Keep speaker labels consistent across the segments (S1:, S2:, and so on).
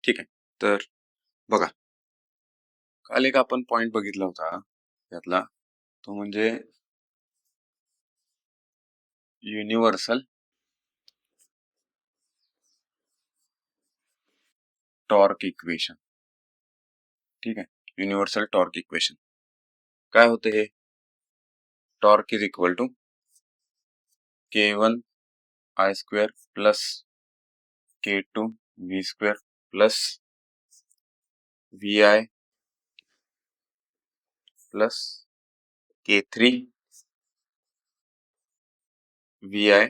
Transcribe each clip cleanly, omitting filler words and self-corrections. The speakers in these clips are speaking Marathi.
S1: ठीक आहे. तर बघा, काल एक आपण पॉइंट बघितला होता त्यातला, तो म्हणजे युनिव्हर्सल टॉर्क इक्वेशन. ठीक आहे, युनिव्हर्सल टॉर्क इक्वेशन काय होते हे? Torque is equal to K1 I square plus K2 V square plus VI plus K3 VI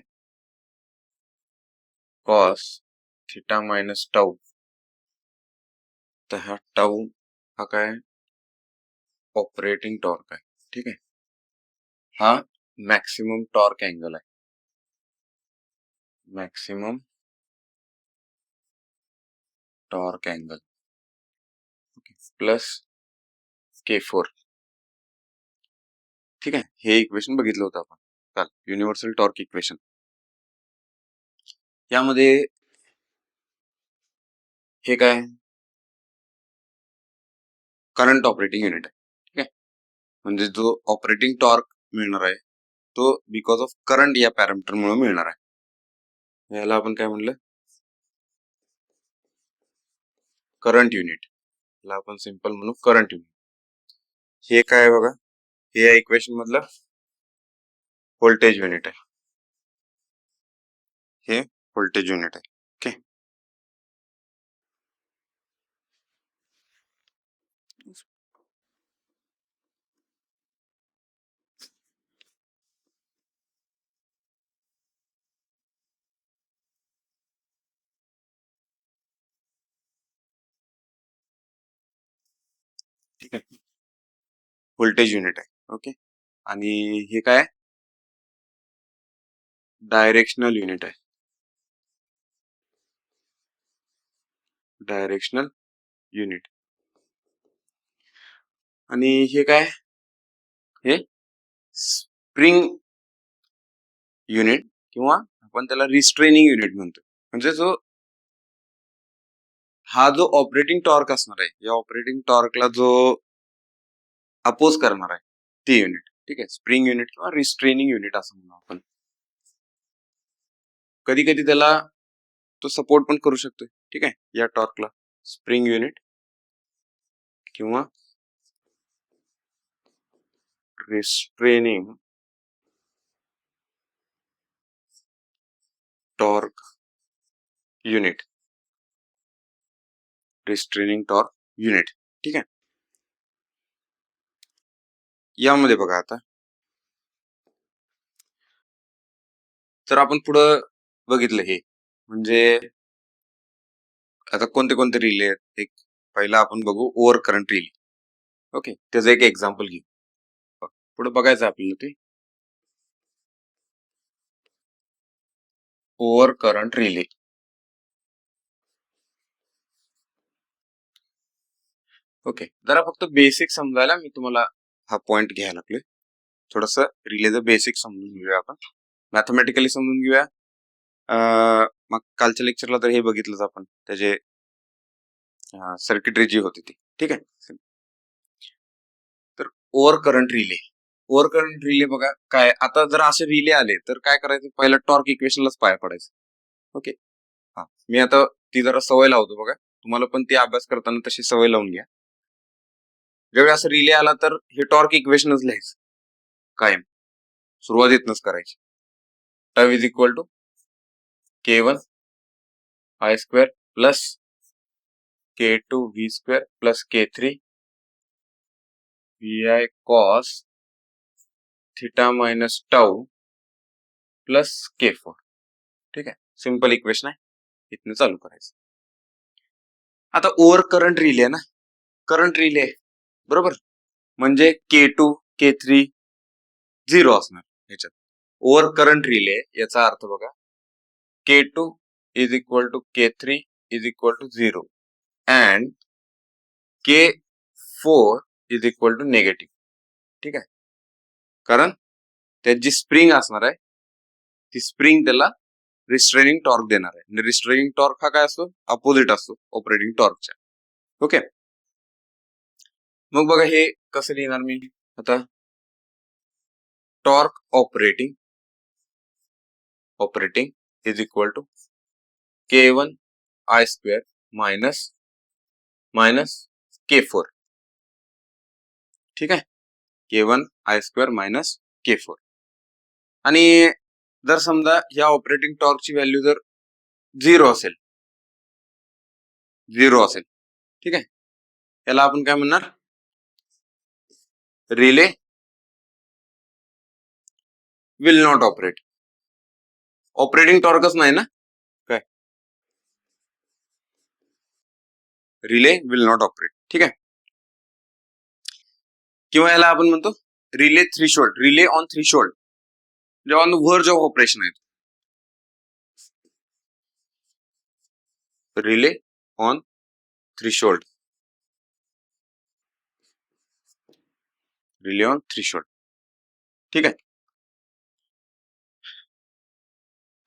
S1: cos theta minus tau. तर हा टाऊ हा काय? ऑपरेटिंग टॉर्क आहे. ठीक आहे, हा मॅक्सिमम टॉर्क अँगल आहे. Maximum torque angle plus K4. ठीक आहे, हे इक्वेशन बघितलं होतं आपण काल, युनिव्हर्सल टॉर्क इक्वेशन. यामध्ये हे काय? करंट ऑपरेटिंग युनिट आहे. ठीक आहे, म्हणजे जो ऑपरेटिंग टॉर्क मिळणार आहे तो बिकॉज ऑफ करंट या पॅरामीटर मुळे मिळणार आहे. याला आपण काय म्हणलं? Current unit. याला आपण सिंपल म्हणू करंट युनिट. हे काय बघा, हे या इक्वेशन मधलं व्होल्टेज युनिट आहे. हे व्होल्टेज युनिट आहे. ओके, ठीक आहे, व्होल्टेज युनिट आहे. ओके, आणि हे काय? डायरेक्शनल युनिट आहे. Directional unit. आणि हे काय? हे स्प्रिंग युनिट किंवा आपण त्याला रिस्ट्रेनिंग युनिट म्हणतो. म्हणजे जो हा जो ऑपरेटिंग टॉर्क असणार आहे, या ऑपरेटिंग टॉर्कला जो अपोज करणार आहे ते युनिट. ठीक आहे, स्प्रिंग युनिट किंवा रिस्ट्रेनिंग युनिट असं म्हणू आपण. कधी कधी त्याला तो सपोर्ट पण करू शकतो. ठीक आहे, या टॉर्कला स्प्रिंग युनिट किंवा restraining torque unit. Restraining torque unit. ठीक आहे, यामध्ये बघा आता, तर आपण पुढं बघितलं हे म्हणजे आता कोणते कोणते रिले आहेत. एक पहिला आपण बघू ओव्हर करंट रिले. ओके, त्याचं एक एक्झाम्पल घेऊ. पुढे बघायचं आपल्याला ते ओव्हर करंट रिले. ओके, जरा फक्त बेसिक समजायला मी तुम्हाला हा पॉइंट घ्यायला लागलोय. थोडस रिलेचं बेसिक समजून घेऊया आपण, मॅथमॅटिकली समजून घेऊया. मग कालच्या लेक्चरला तर हे बघितलंच आपण, त्याचे सर्किटरी जी होती ती. ठीक आहे, तर over current relay. Over current relay बघा काय, आता जर असे रिले आले तर काय करायचं? पहिला टॉर्क इक्वेशनलाच पाया पडायचं. ओके, हा मी आता ती जरा सवय लावतो बघा, तुम्हाला पण ती अभ्यास करताना तशी सवय लावून घ्या. ज्यावेळी असं रिले आला तर हे टॉर्क इक्वेशनच लिहायचं कायम, सुरुवातीतनच करायची. Tau is equal to K1 I square plus K2 V square plus K3 VI cos theta minus tau plus K4. ठीक आहे, सिंपल इक्वेशन आहे, इथनं चालू करायचं. आता ओव्हर करंट रिले ना, करंट रिले बरोबर, म्हणजे K2 K3 झिरो असणार ह्याच्यात. ओव्हर करंट रिले याचा अर्थ बघा, K2 is equal to K3 is equal to 0 and K4 is equal to negative. ठीक आहे, कारण त्यात जी स्प्रिंग असणार आहे ती स्प्रिंग त्याला रिस्ट्रेनिंग टॉर्क देणार आहे. आणि रिस्ट्रेनिंग टॉर्क हा काय असतो? अपोजिट असतो ऑपरेटिंग टॉर्कच्या. ओके, मग बघा हे कसं लिहिणार मी आता. Torque operating is equal to K1 I square minus K4. ठीक आहे, K1 I square minus K4. आणि जर समजा या ऑपरेटिंग टॉर्कची व्हॅल्यू जर 0 असेल, ठीक आहे, याला आपण काय म्हणणार? Relay will not operate. Operating टॉर्कच नाही ना, काय रिले विल नॉट ऑपरेट. ठीक आहे, किंवा याला आपण म्हणतो relay threshold, relay on threshold, म्हणजे ऑन व्हर्ज ऑफ ऑपरेशन आहे. Relay on threshold, relay on threshold. ठीक आहे,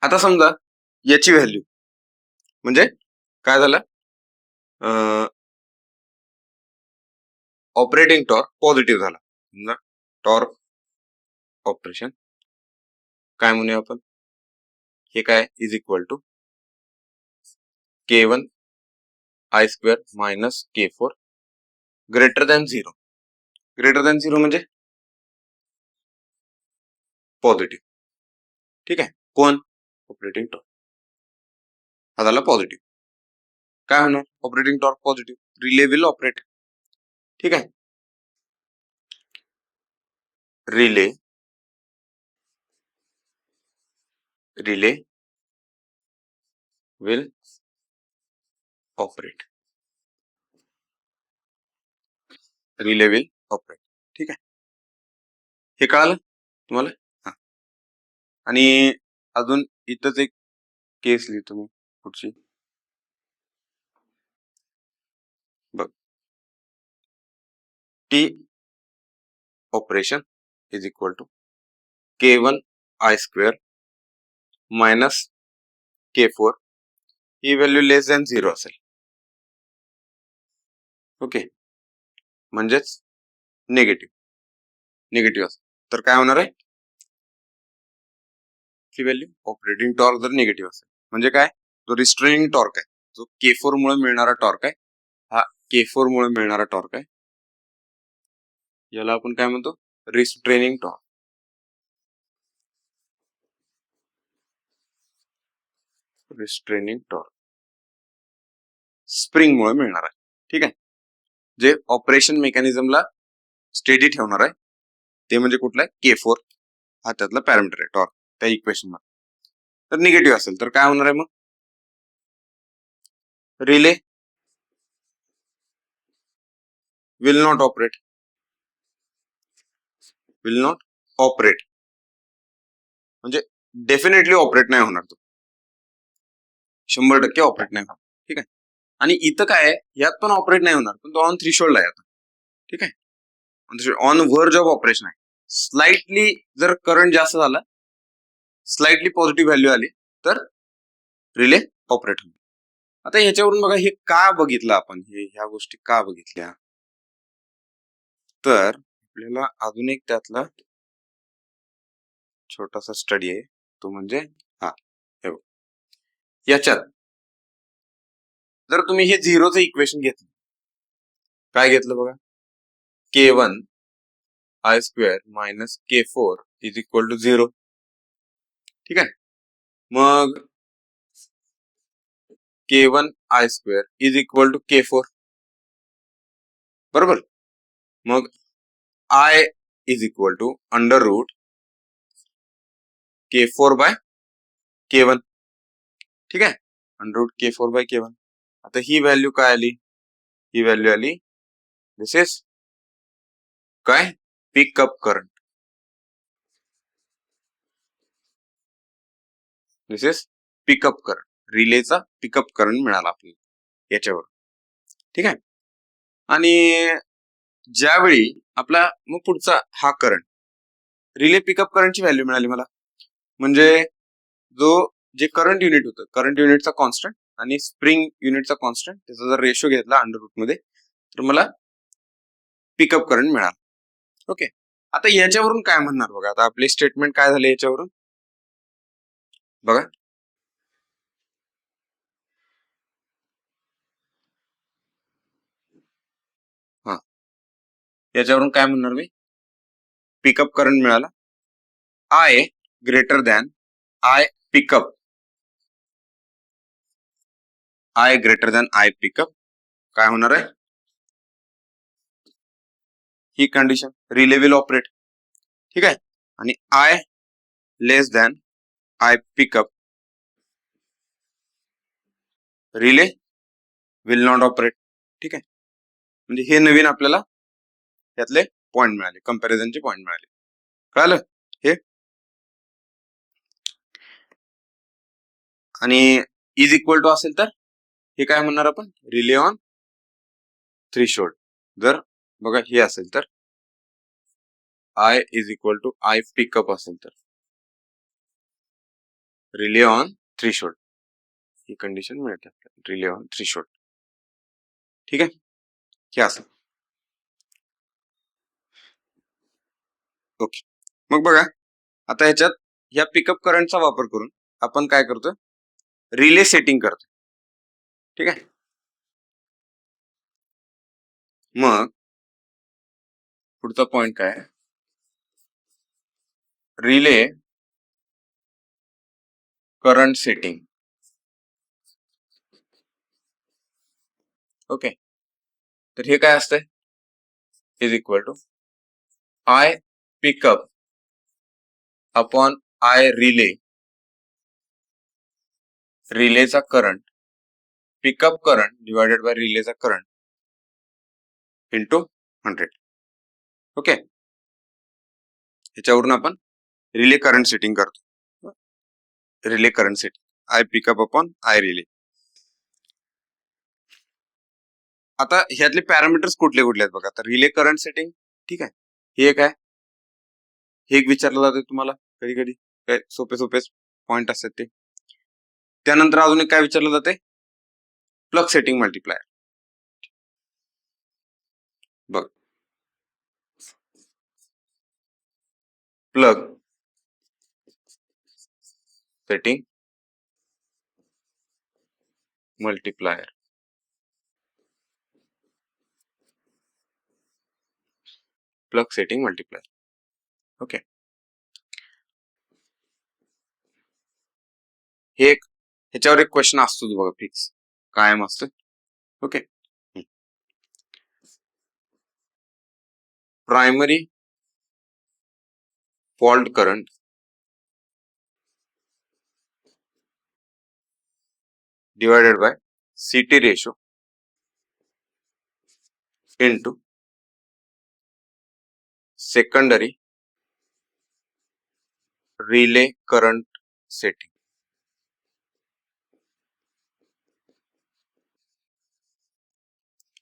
S1: आता समजा याची व्हॅल्यू म्हणजे काय झालं, ऑपरेटिंग टॉर्क पॉझिटिव्ह झाला. टॉर्क ऑपरेशन काय म्हणूया आपण, हे काय is equal to K1 I square minus K4 greater than 0. Greater than 0 म्हणजे पॉझिटिव्ह. ठीक आहे, कोण? ऑपरेटिंग टॉर्क हा झाला पॉझिटिव्ह. काय होणार? Operating torque positive, relay will operate. ठीक आहे, relay will operate, relay will operate. ठीक आहे, हे कळालं तुम्हाला? हा, आणि अजून इथंच एक केस लिहितो मी पुढची बघ. T operation is equal to K1 I square minus K4 ही व्हॅल्यू लेस दॅन 0 असेल. ओके, म्हणजेच निगेटिव्ह असेल तर काय होणार आहे ती व्हॅल्यू? ऑपरेटिंग टॉर्क जर निगेटिव्ह असेल म्हणजे काय, जो रिस्ट्रेनिंग टॉर्क आहे, जो K4 मुळे मिळणारा टॉर्क आहे, हा K4 मुळे मिळणारा टॉर्क आहे, याला आपण काय म्हणतो? Restraining torque. स्प्रिंग मुळे मिळणार आहे. ठीक आहे, जे ऑपरेशन मेकॅनिझमला स्टेडी ठेवणार आहे ते म्हणजे कुठला आहे? K4 हा त्यातला पॅरामीटर आहे टॉर्क त्या इक्वेशन मध्ये. तर निगेटिव्ह असेल तर काय होणार आहे मग? रिले विल नॉट ऑपरेट, म्हणजे डेफिनेटली ऑपरेट नाही होणार, तो 100% ऑपरेट नाही होणार. ठीक आहे, आणि इथं काय आहे, यात पण ऑपरेट नाही होणार, पण तो ऑन थ्रीशोल्ड आहे आता. ठीक आहे, ऑन वर्ज ऑफ ऑपरेशन आहे. स्लाइटली जर करंट जास्त झाला, स्लाइटली पॉझिटिव्ह व्हॅल्यू आली तर रिले ऑपरेट होईल. आता ह्याच्यावरून बघा हे का बघितलं आपण, ह्या गोष्टी का बघितल्या, तर आपल्याला अजून एक त्यातला छोटासा स्टडी आहे, तो म्हणजे हा हे बघ. याच्यात जर तुम्ही हे झिरोचं इक्वेशन घेतलं, काय घेतलं बघा, K1 I square minus K4 is equal to 0. ठीक आहे, मग K1 I square is equal to K4 बरोबर. मग I is equal to under root K4 by K1. ठीक आहे, under root K4 by K1. आता ही व्हॅल्यू काय आली? ही व्हॅल्यू आली, दिस इज काय, pickup current. This is pickup current, रिलेचा पिकअप करंट मिळाला आपल्याला याच्यावर. ठीक आहे, आणि ज्यावेळी आपला मग पुढचा हा करंट, रिले पिकअप करंटची व्हॅल्यू मिळाली मला, म्हणजे जो जे करंट युनिट होतं, करंट युनिटचा कॉन्स्टंट आणि स्प्रिंग युनिटचा कॉन्स्टंट, त्याचा जर रेशो घेतला अंडर रूट मध्ये, तर मला पिकअप करंट मिळाला. ओके, आता याच्यावरून काय म्हणणार बघा, आता आपले स्टेटमेंट काय झाले याच्यावरून बघा. हा, याच्यावरून काय म्हणणार मी, पिकअप करंट मिळाला, I greater than I pickup, I greater than I pickup काय होणार आहे, ही कंडिशन रिले विल ऑपरेट. ठीक आहे, आणि I less than I pickup, relay will not operate. ठीक आहे, म्हणजे हे नवीन आपल्याला यातले पॉइंट मिळाले, कंपॅरिझनचे पॉइंट मिळाले. कळालं हे. आणि इज इक्वल टू असेल तर हे काय म्हणणार आपण, रिले ऑन थ्रेशोल्ड. जर बघा हे असेल तर I is equal to I pickup असेल तर रिले ऑन थ्रेशोल्ड, ही कंडिशन मिळते रिले ऑन थ्रेशोल्ड. ठीक आहे, हे असं. ओके, मग बघा आता ह्याच्यात ह्या पिकअप करंटचा वापर करून आपण काय करतो, रिले सेटिंग करतो. ठीक आहे, मग पुढचा पॉइंट काय, रिले करंट सेटिंग. ओके, तर हे काय असतंय, is equal to I pickup upon I relay, रिलेचा current, pickup current divided by रिलेचा करंट इंटू 100. ओके, ह्याच्यावरून आपण रिले करंट सेटिंग करतो, relay current setting I pickup upon I relay. आता ह्यातले पॅरामीटर्स कुठले कुठले आहेत बघा, तर रिले करंट सेटिंग. ठीक आहे, हे काय, हे एक विचारलं जाते तुम्हाला कधी कधी, काय सोपे सोपे पॉइंट असतात ते. त्यानंतर अजून एक काय विचारलं जाते, प्लग सेटिंग मल्टिप्लायर. बघ, plug setting multiplier, plug setting multiplier. Okay, हे एक ह्याच्यावर एक क्वेश्चन असतो बघा, फिक्स कायम असतो. Okay, primary fault current divided by CT ratio into secondary relay current setting.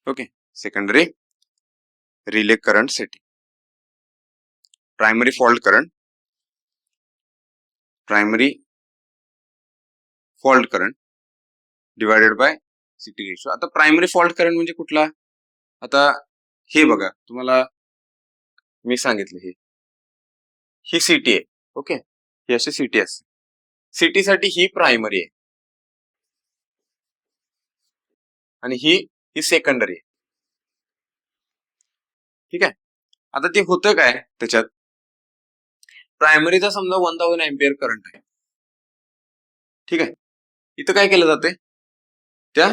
S1: Okay, secondary relay current setting. Primary fault current divided by CT ratio. आता प्रायमरी फॉल्ट करंट म्हणजे कुठला, आता हे बघा तुम्हाला मी सांगितलं, ही सिटी आहे. ओके, ही अशी सिटी असते, सिटी साठी ही प्रायमरी आहे आणि ही सेकंडरी आहे. ठीक आहे, आता ते होतं काय त्याच्यात, प्रायमरीचा समजा 1000 एम्पियर करंट आहे. ठीक आहे, इथं काय केलं जाते, त्या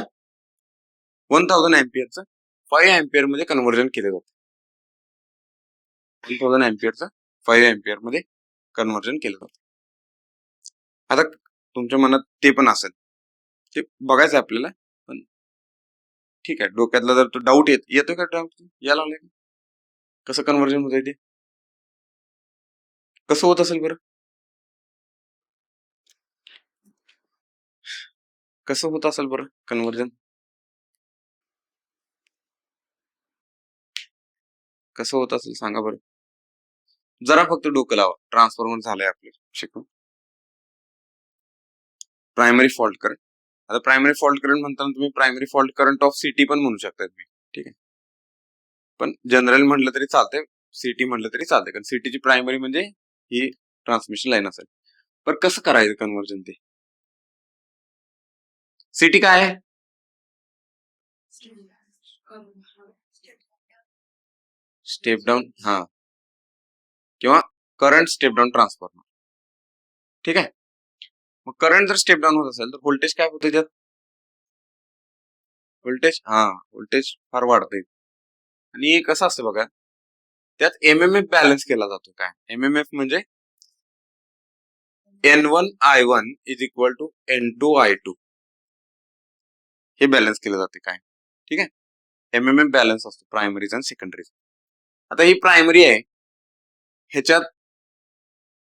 S1: 1000 एम्पियरचं 5 एम्पियर मध्ये कन्व्हर्जन केलं जातं. 1000 एम्पियरचं 5 एम्पियर मध्ये कन्व्हर्जन केलं जातं. आता तुमच्या मनात ते पण असेल, ते बघायचं आपल्याला, पण ठीक आहे, डोक्यातला जर तो डाऊट येतो का, डाऊट यायला लागलाय, कसं कन्व्हर्जन होत आहे ते, कसं होत असेल बरं, कसं होत असेल बरं कन्व्हर्जन, कसं होत असेल सांगा बरं, जरा फक्त डोकं लावा. ट्रान्सफॉर्मर झालंय आपलं शिकून. Primary fault current. आता प्रायमरी फॉल्ट करंट म्हणताना तुम्ही primary fault current of city पण म्हणू शकता तुम्ही, ठीक आहे. पण जनरल म्हटलं तरी चालतंय, सिटी म्हटलं तरी चालतंय, कारण सिटीची प्रायमरी म्हणजे ही ट्रान्समिशन लाईन असेल. पण कसं करायचं कन्व्हर्जन ते? सिटी काय आहे? स्टेप डाऊन, हा, किंवा करंट स्टेप डाऊन ट्रान्सफॉर्मर, ठीक आहे. मग करंट जर स्टेप डाऊन होत असेल तर व्होल्टेज काय होते त्यात? व्होल्टेज फार वाढते. आणि कसं असतं बघा, त्यात एमएमएफ बॅलन्स केला जातो. काय एमएमएफ म्हणजे N1I1 is equal to N2I2, हे बॅलन्स केलं जाते. काय, ठीक आहे. एमएमएफ बॅलन्स असतो प्रायमरीज आणि सेकंडरीज. आता ही प्रायमरी आहे, ह्याच्यात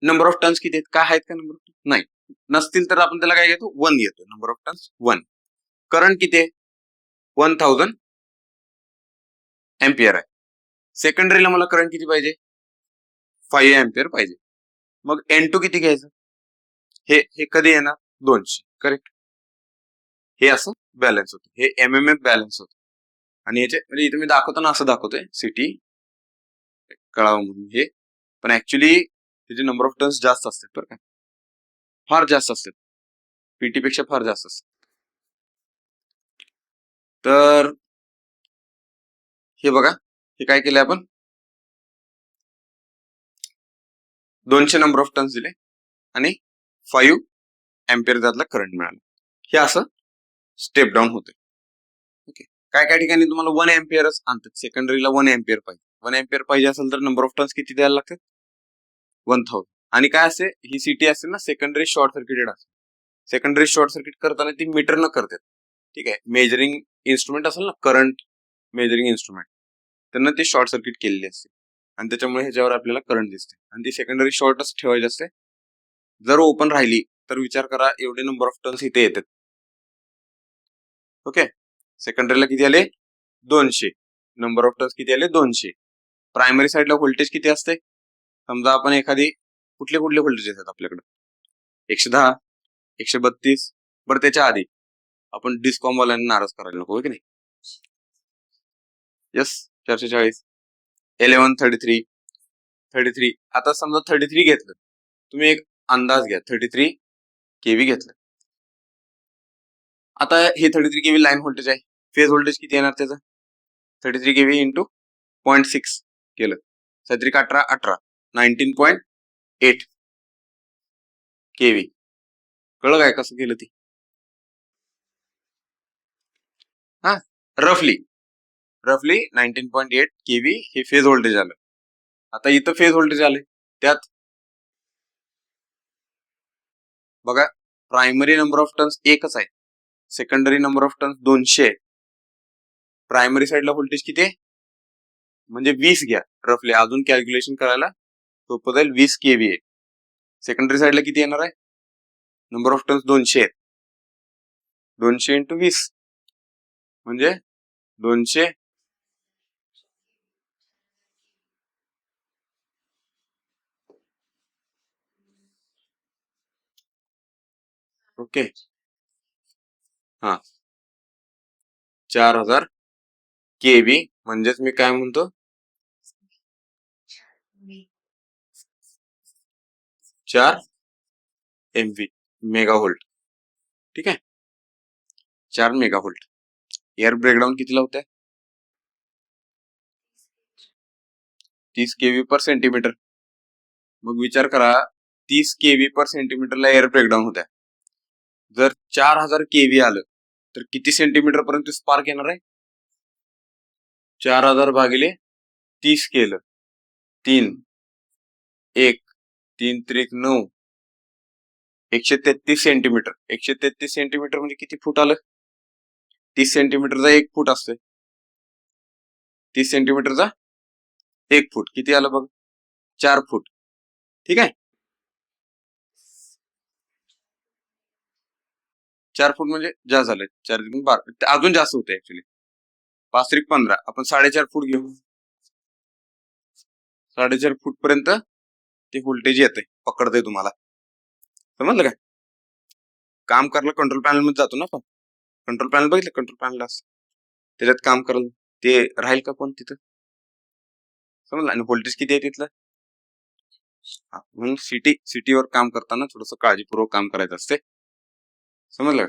S1: नंबर ऑफ टर्न्स किती आहेत? काय आहेत का नंबर ऑफ टर्न्स? नाही, नसतील तर आपण त्याला काय घेतो? 1 घेतो. Number of turns 1. करंट किती आहे? 1000 एम्पियर आहे. सेकंडरीला मला करंट किती पाहिजे? 5 एम्पियर पाहिजे. मग N2 किती घ्यायचं? हे कधी येणार? 200, करेक्ट. हे असं बॅलन्स होतं, हे एमएमएफ बॅलन्स होतं. आणि याचे म्हणजे इथे मी दाखवताना असं दाखवतोय सिटी कळावं म्हणून हे, पण ऍक्च्युली त्याचे नंबर ऑफ टर्न्स जास्त असतात बरं का, फार जास्त असतात, पीटी पेक्षा फार जास्त असतात. तर हे बघा, हे काय केलंय आपण, 200 नंबर ऑफ टर्न्स दिले आणि 5 एम्पियर त्यातला करंट मिळाला. हे असं स्टेप डाऊन होते. ओके. काय काय ठिकाणी तुम्हाला 1 एम्पियरच आणतात, सेकंडरीला 1 एम्पियर पाहिजे. 1 एम्पियर पाहिजे असेल तर नंबर ऑफ टर्न्स किती द्यायला लागतात? 1000. आणि काय असते, ही सिटी असते ना सेकंडरी शॉर्ट सर्किटेड असते. सेकंडरी शॉर्ट सर्किट करताना ती मीटर न करतात, ठीक आहे. मेजरिंग इन्स्ट्रुमेंट असेल ना, करंट मेजरिंग इन्स्ट्रुमेंट, त्यांना ती शॉर्ट सर्किट केलेली असते आणि त्याच्यामुळे ह्याच्यावर आपल्याला करंट दिसते. आणि ती सेकंडरी शॉर्टच ठेवायची असते. जर ओपन राहिली तर विचार करा, एवढे नंबर ऑफ टर्न्स इथे येतात. ओके. सेकंडरीला किती आले? 200. नंबर ऑफ टर्न्स किती आले? 200. प्रायमरी साईडला व्होल्टेज किती असते? समजा आपण एखादी कुठले व्होल्टेज येतात आपल्याकडे? 110, 132. बरं, त्याच्या आधी आपण डिस्कॉम वाल्यांना नाराज करायला नको, की नाही? यस, 440, 1133. आता समजा 33 घेतलं, तुम्ही एक अंदाज घ्या, 33 केव्ही घेतलं. आता हे 33 केव्ही लाईन व्होल्टेज आहे, फेज व्होल्टेज किती येणार त्याचं? 33 केव्ही इंटू 0.6 केलं, 18 19.8 केव्ही. कळलं काय कसं केलं ती? हा, रफली 19.8 केव्ही हे फेज व्होल्टेज आलं. आता इथं फेज व्होल्टेज आले, त्यात बघा, प्रायमरी नंबर ऑफ टर्न्स एकच आहे, सेकंडरी नंबर ऑफ टर्न्स 200 आहे. प्रायमरी साईडला व्होल्टेज किती आहे? म्हणजे 20 घ्या रफली, अजून कॅल्क्युलेशन करायला सोपं जाईल. 20 केव्ही आहे. सेकंडरी साईडला किती येणार आहे? नंबर ऑफ टर्न्स 200 आहेत, 200 इंटू 20 म्हणजे 200. ओके, हा, 4000 केव्ही. म्हणजेच मी काय म्हणतो, 4 एमव्ही, मेगाव्होल्ट, ठीक आहे. 4 मेगाव्होल्ट. एअर ब्रेकडाऊन कितीला होत आहे? 30 केव्ही पर सेंटीमीटर. मग विचार करा, 30 केव्ही पर सेंटीमीटरला एअर ब्रेकडाऊन होत्या. जर 4000 केव्ही आलं तर किती सेंटीमीटर पर्यंत स्पार्क येणार आहे? 4000 भागिले 30 केलं, 3 1 3 त्रिक 9, 133 सेंटीमीटर. 133 सेंटीमीटर म्हणजे किती फूट आलं? 30 सेंटीमीटरचा 1 फूट असतोय, 30 सेंटीमीटरचा 1 फूट किती आलं बघ? 4 फूट, ठीक आहे. 4 फूट म्हणजे जास्त झालं, 4 12, अजून जास्त होते ऍक्च्युली. 5 त्रिक 15, आपण 4.5 फूट घेऊ. 4.5 फूट पर्यंत ते व्होल्टेज येते, पकडते तुम्हाला, समजलं काय? काम करायला कंट्रोल पॅनल मध्ये जातो ना आपण. कंट्रोल पॅनल बघितलं, कंट्रोल पॅनल असं त्याच्यात काम करायला ते राहील का पण तिथं, समजलं. आणि व्होल्टेज किती आहे तिथलं. म्हणून सिटीवर काम करताना थोडस काळजीपूर्वक काम करायचं असते, समजलं.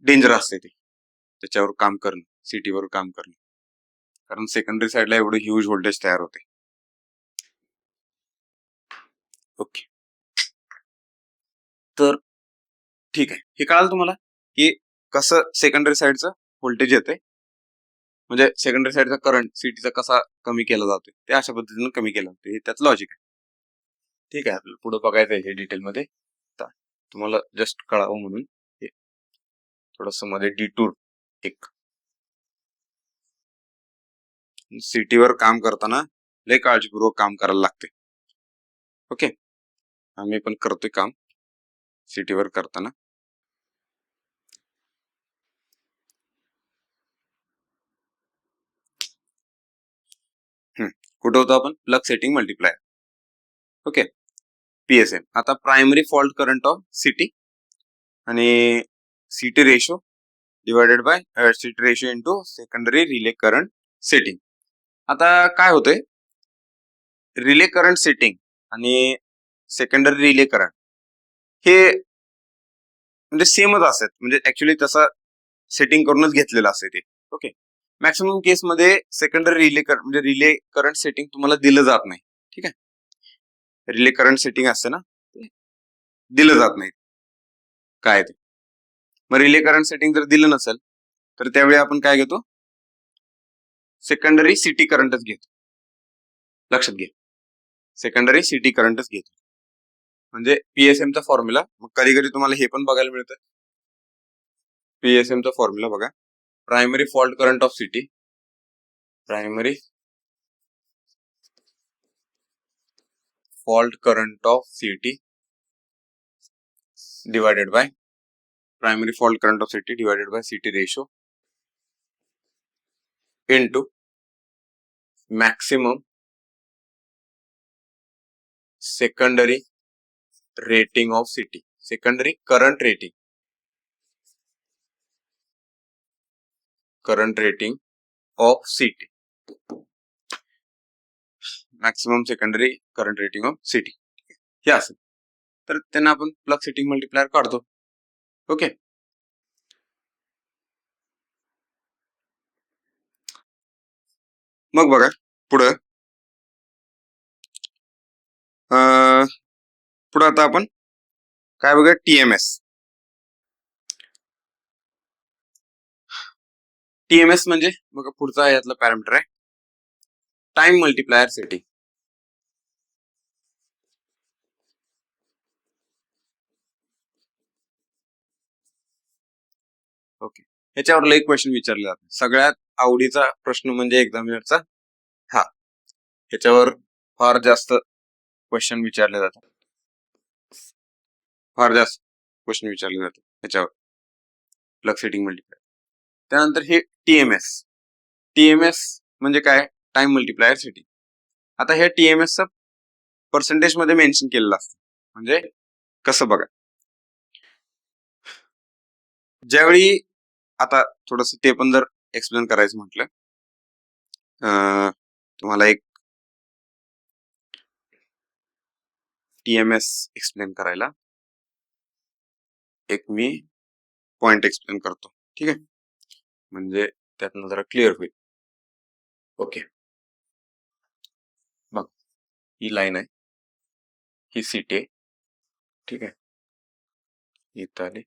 S1: डेंजर असते ते त्याच्यावर काम करणं, सिटीवर काम करणं, कारण सेकंडरी साईडला एवढं ह्यूज व्होल्टेज तयार होते. ओके, तर ठीक आहे, हे कळालं तुम्हाला की कसं सेकंडरी साईडचं व्होल्टेज येते, म्हणजे सेकंडरी साईडचा करंट सिटीचा कसा कमी केला जातो, ते अशा पद्धतीने कमी केला जातो, हे त्याचं लॉजिक आहे. ठीक आहे, आपल्याला पुढे बघायचं आहे हे डिटेलमध्ये, तुम्हाला जस्ट कळावं म्हणून हे थोडस मध्ये डिटूर. एक सिटीवर काम करताना लय काळजीपूर्वक काम करायला लागते. ओके, आम्ही पण करतोय काम सिटीवर करताना. कुठं होतो आपण, plug setting multiplier. Okay, PSM. आता primary fault current of CT आणि CT ratio divided by CT ratio into secondary relay current setting. आता काय होतंय, रिले करंट सेटिंग आणि सेकंडरी रिले करंट हे म्हणजे सेमच असतात, म्हणजे ऍक्च्युली तसं सेटिंग करूनच घेतलेलं असते ते. ओके, मॅक्सिमम केसमध्ये सेकंडरी रिले करंट म्हणजे रिले करंट सेटिंग तुम्हाला दिलं जात नाही. ठीक आहे, रिले करंट सेटिंग असते ना, ते दिलं जात नाही काय ते. मग रिले करंट सेटिंग जर दिलं नसेल तर त्यावेळी आपण काय घेतो, सेकंडरी सिटी करंटच घेतो. लक्षात घे, सेकंडरी सिटी करंटच घेतो, म्हणजे पीएसएमचा फॉर्म्युला. मग कधी कधी तुम्हाला हे पण बघायला मिळतं, पीएसएमचा फॉर्म्युला बघा, primary fault current of city, primary fault current of city divided by primary fault current of city divided by CT ratio into maximum secondary rating of city, secondary current rating, current rating of city, maximum secondary current rating of city हे असेल तर त्यांना आपण प्लग सेटिंग मल्टिप्लायर काढतो. ओके, मग बघा पुढं पुढे आता आपण काय बघा, टीएमएस. टीएमएस म्हणजे बघा पुढचा यातला पॅरामीटर आहे टाइम मल्टिप्लायर सेटिंग. ओके, ह्याच्यावर एक क्वेश्चन विचारले जाते, सगळ्यात आवडीचा प्रश्न म्हणजे एक्झामिनरचा हा. ह्याच्यावर फार जास्त क्वेश्चन विचारले जातात, फार जास्त क्वेश्चन विचारले जातात ह्याच्यावर, प्लग सेटिंग मल्टिप्लायर. त्यानंतर हे टीएमएस. टीएमएस म्हणजे काय, टाइम मल्टिप्लायर सेटिंग. आता हे टीएमएसचं पर्सेंटेज मध्ये मेन्शन केलेलं असतं, म्हणजे कसं बघा, ज्यावेळी आता थोडस ते पण जर एक्सप्लेन करायचं म्हटलं, तुम्हाला एक टीएमएस एक्सप्लेन करायला एक मी पॉइंट एक्सप्लेन करतो, ठीक आहे, म्हणजे त्यातनं जरा क्लिअर होईल. ओके, बघ ही लाईन आहे, ही सिटी आहे, ठीक आहे, इथं आली,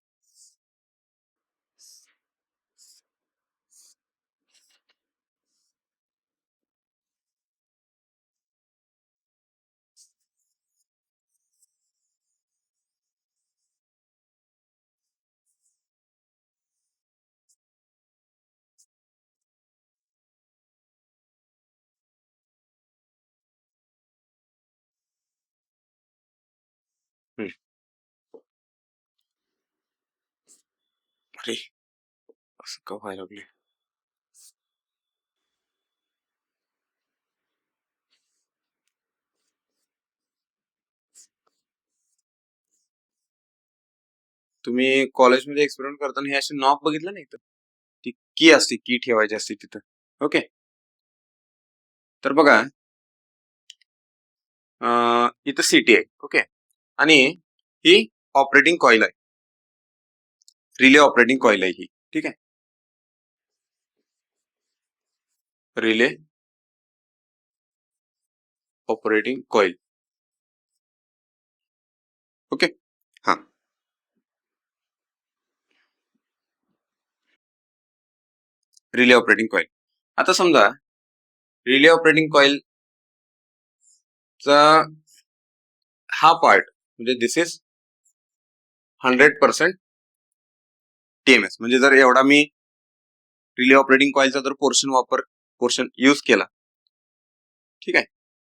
S1: अरे असं का व्हायला लागले. तुम्ही कॉलेजमध्ये एक्सपेरिमेंट करताना हे असे नॉब बघितलं नाही तर ती की असते, की ठेवायची असते तिथं. ओके, तर बघा इथं सीटी आहे. ओके, आणि ही ऑपरेटिंग कॉईल आहे, रिले ऑपरेटिंग कॉईल आहे ही. ठीक आहे, रिले ऑपरेटिंग कॉईल. ओके, हा, रिले ऑपरेटिंग कॉईल. आता समजा रिले ऑपरेटिंग कॉईल चा हा पार्ट म्हणजे दिस इज 100% टीएमएस. म्हणजे जर एवढा मी रिले ऑपरेटिंग कॉईलचा जर पोर्शन यूज केला, ठीक आहे,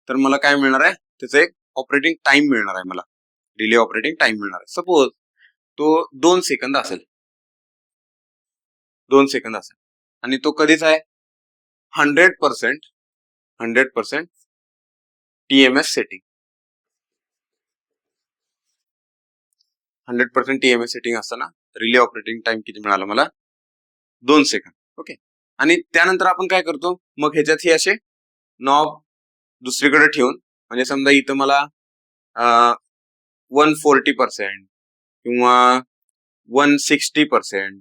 S1: तर मला काय मिळणार आहे, त्याचं एक ऑपरेटिंग टाइम मिळणार आहे मला, रिले ऑपरेटिंग टाइम मिळणार आहे. सपोज तो 2 सेकंद असेल, 2 सेकंद असेल, आणि तो कधीच आहे 100% टीएमएस सेटिंग, 100% टीएमएस सेटिंग असताना रिले ऑपरेटिंग टाइम किती मिळाला मला, 2 सेकंद. ओके, आणि त्यानंतर आपण काय करतो, मग ह्याच्यात हे असे नॉब दुसरीकडे ठेवून, म्हणजे समजा इथं मला 140% किंवा 160%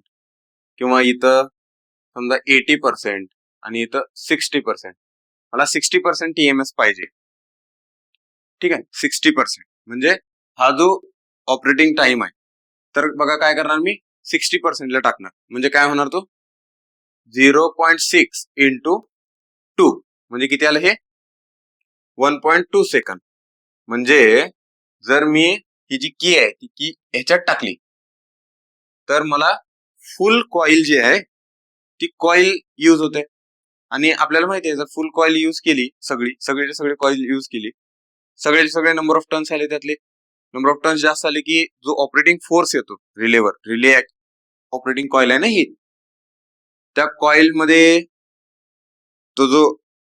S1: किंवा इथं समजा 80% आणि इथं 60%, मला 60% टीएमएस पाहिजे. ठीक आहे, 60% म्हणजे हा जो ऑपरेटिंग टाइम आहे, तर बघा काय करणार मी, 60%ला टाकणार, म्हणजे काय होणार, तो 0.6 इंटू 2 म्हणजे किती आलं हे, 1.2 सेकंद. म्हणजे जर मी ही जी की आहे ती की ह्याच्यात टाकली, तर मला फुल कॉईल जी आहे ती कॉईल यूज होते. आणि आपल्याला माहिती आहे, जर फुल कॉईल यूज केली, सगळे कॉईल यूज केली, सगळे नंबर ऑफ टर्न्स आले, त्यातले नंबर ऑफ टर्न्स जास्त आले की जो ऑपरेटिंग फोर्स येतो रिलेवर, रिले ऑपरेटिंग कॉईल आहे ना ही, त्या कॉईल मध्ये तो जो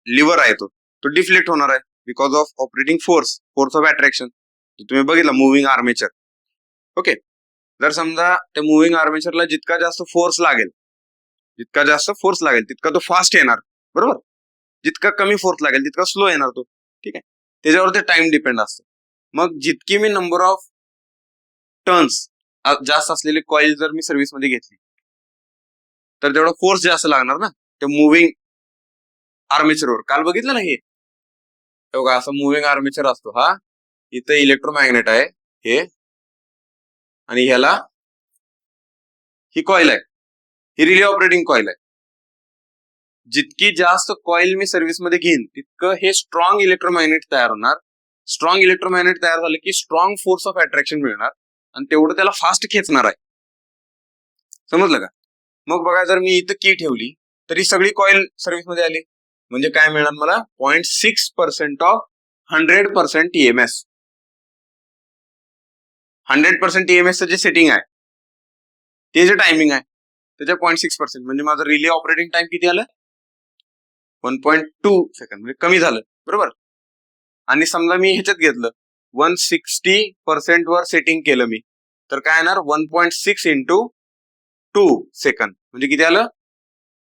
S1: लिव्हर आहे तो डिफ्लेक्ट होणार आहे because of operating force of attraction. तुम्ही बघितलं मुव्हिंग आर्मेचर. ओके, जर समजा त्या मुव्हिंग आर्मेचरला जितका जास्त फोर्स लागेल, तितका तो फास्ट येणार, बरोबर. जितका कमी फोर्स लागेल तितका स्लो येणार तो. ठीक आहे, त्याच्यावरती टाइम डिपेंड असतं. मग जितकी मी नंबर ऑफ टर्न्स जास्त असलेली कॉईल जर मी सर्व्हिस मध्ये घेतली, तर तेवढा फोर्स जास्त लागणार ना त्या मुव्हिंग आर्मेचरवर. काल बघितलं ना हे बघा, असं मुव्हिंग आर्मेचर असतो हा, इथं इलेक्ट्रोमॅग्नेट आहे हे, आणि ह्याला ही कॉईल आहे, ही रिले ऑपरेटिंग कॉईल आहे. जितकी जास्त कॉईल मी सर्व्हिस मध्ये घेईन तितकं हे स्ट्रॉंग इलेक्ट्रोमॅग्नेट तयार होणार. स्ट्रॉंग इलेक्ट्रोमॅग्नेट तयार झाले की स्ट्रॉंग फोर्स ऑफ अट्रॅक्शन मिळणार, आणि तेवढं त्याला फास्ट खेचणार आहे. समजलं का? मग बघा, जर मी इथं की ठेवली तर ही सगळी कॉईल सर्व्हिस मध्ये आली, म्हणजे काय मिळणार मला, 0.6% ऑफ 100% टीएमएस. 100% टीएमएस जे सेटिंग आहे, ते जे टायमिंग आहे त्याच्या 0.6%, म्हणजे माझं रिले ऑपरेटिंग टाइम किती आलं, 1.2 सेकंद, म्हणजे कमी झालं, बरोबर. आणि समजा मी ह्याच्यात घेतलं 160% वर सेटिंग केलं मी, तर काय येणार, 1.6 इंटू 2 सेकंद, म्हणजे किती आलं,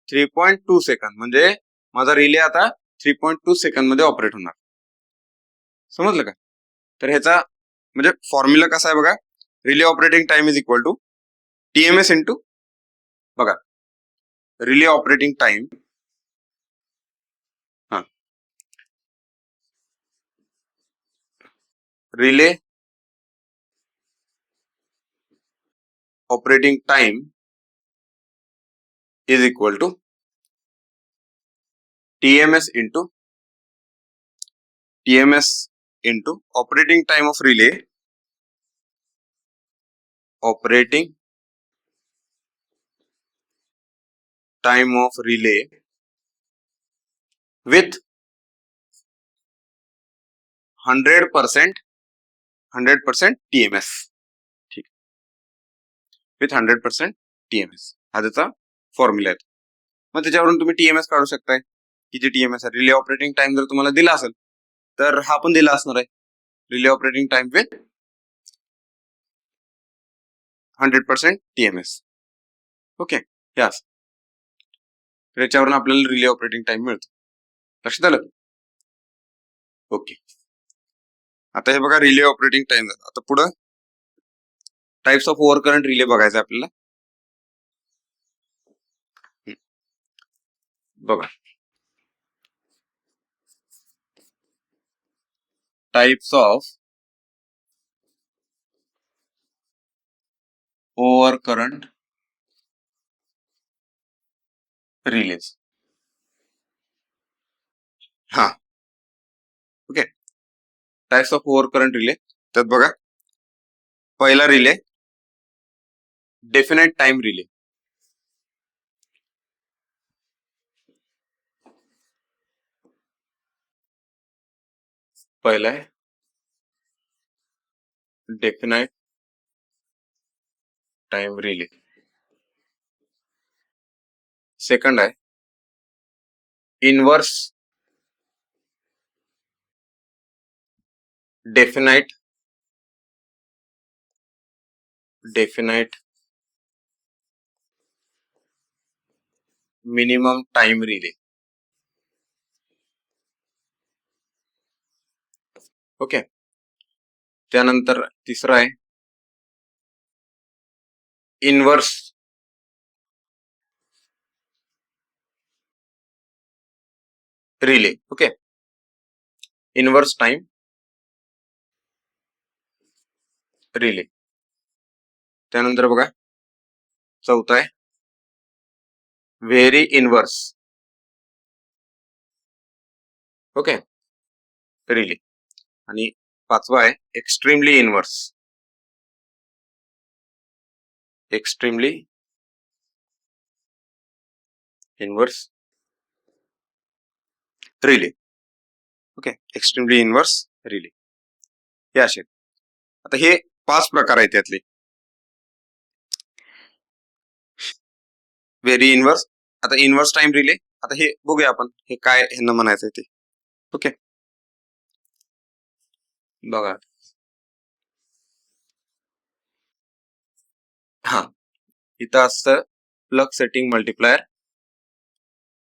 S1: 3.2 सेकंद. म्हणजे माझा रिले आता 3.2 सेकंद मध्ये ऑपरेट होणार. समजलं का? तर ह्याचा म्हणजे फॉर्म्युला कसा आहे बघा, relay operating time is equal to TMS into, बघा, रिले ऑपरेटिंग टाइम, हा, relay operating time is equal to TMS into operating time of relay, operating time of relay with 100% TMS. ठीक, विथ 100% टीएमएस हा त्याचा फॉर्म्युला आहे. मग त्याच्यावरून तुम्ही टीएमएस काढू शकताय, की जे टीएमएस आहे, रिले ऑपरेटिंग टाइम जर तुम्हाला दिला असेल तर हा पण दिला असणार आहे, relay operating time with 100% TMS. Okay, यास त्याच्यावरून आपल्याला रिले ऑपरेटिंग टाइम मिळतो. लक्षात आलं? ओके, आता हे बघा रिले ऑपरेटिंग टाइम झाला. आता पुढं types of over current relay बघायचं आपल्याला. बघा, types of over current relays. हा, okay, types of over current relay. त्यात बघा, पहिला रिले डेफिनेट टाइम रिले. पहिला आहे डेफिनेट टाइम रिले. सेकंड आहे inverse definite minimum time relay. Okay, त्यानंतर तिसरा आहे inverse relay. Okay, inverse time relay. त्यानंतर बघा, चौथा आहे व्हेरी इनवर्स. Okay, relay. आणि पाचवा आहे extremely inverse. Extremely inverse relay. Okay, extremely inverse relay. हे असे. आता हे 5 प्रकार आहेत त्यातले. व्हेरी इनवर्स, आता इनवर्स टाइम रिले. आता हे बघूया आपण हे काय ह्यांना म्हणायचं ते. ओके, बघा, हा, इथं असतं प्लग सेटिंग मल्टिप्लायर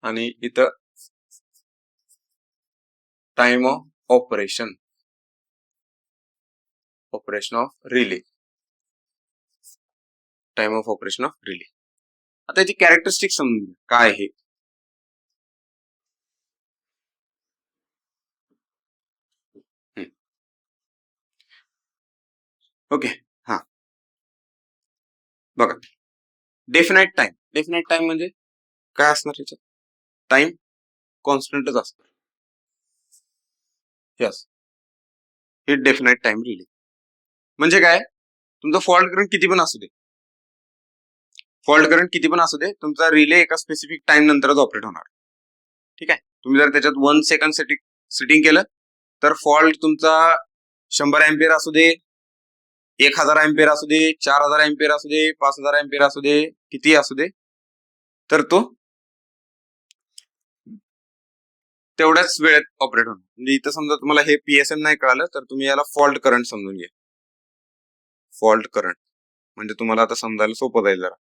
S1: आणि इथं time of operation of relay. Time of operation of relay. आता याची कॅरेक्टरिस्टिक समजून काय आहे. ओके, हा, बघा, डेफिनेट टाइम म्हणजे काय असणार त्याच्यात? टाइम कॉन्स्टंटच असणार. यस, हे डेफिनेट टाइम रिले. म्हणजे काय, तुमचा फॉल्ट करंट किती पण असू दे, तुमचा रिले एका स्पेसिफिक टाइम नंतरच ऑपरेट होणार. ठीक आहे, तुम्ही जर त्याच्यात 1 सेकंड सेटिंग केलं तर फॉल्ट तुमचा 100 एम्पियर असू दे, 1000 एम्पियर असू दे, 4000 एम्पियर असू दे, 5000 एम्पियर असू दे, किती असू दे, तर तो तेवढ्याच वेळेत ऑपरेट होणार. म्हणजे इथं समजा तुम्हाला हे PSM नाही कळालं तर तुम्ही याला फॉल्ट करंट समजून घ्या. फॉल्ट करंट म्हणजे तुम्हाला आता समजायला सोपं जाईल जरा.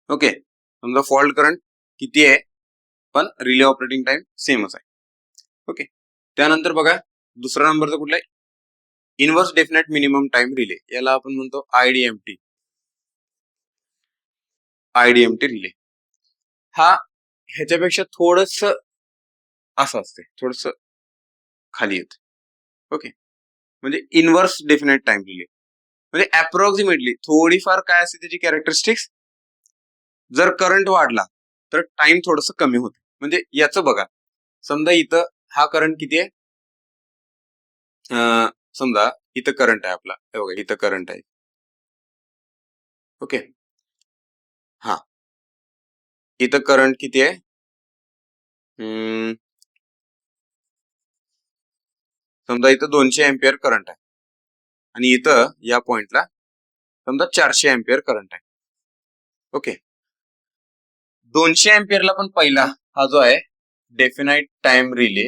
S1: ओके, समजा फॉल्ट करंट किती आहे पण रिले ऑपरेटिंग टाइम सेमच आहे. ओके, त्यानंतर बघा, दुसरा नंबरचा कुठला आहे, inverse definite minimum time relay. याला आपण म्हणतो IDMT रिले. हा ह्याच्यापेक्षा थोडस असं असते, थोडस खाली येते. ओके, म्हणजे इनवर्स डेफिनेट टाइम रिले म्हणजे अप्रॉक्सिमेटली थोडीफार काय असते त्याची कॅरेक्टरिस्टिक्स, जर करंट वाढला तर टाइम थोडस कमी होते. म्हणजे याचं बघा, समजा इथं हा करंट किती आहे, समजा इथं करंट आहे आपला, हे बघा इथं करंट आहे. ओके, हा, इथं करंट किती आहे, समजा इथं 200 एम्पियर करंट आहे आणि इथं या पॉइंटला समजा 400 एम्पियर करंट आहे. ओके, 200 एम्पियरला पण पहिला हा जो आहे डेफिनाइट टाइम रिले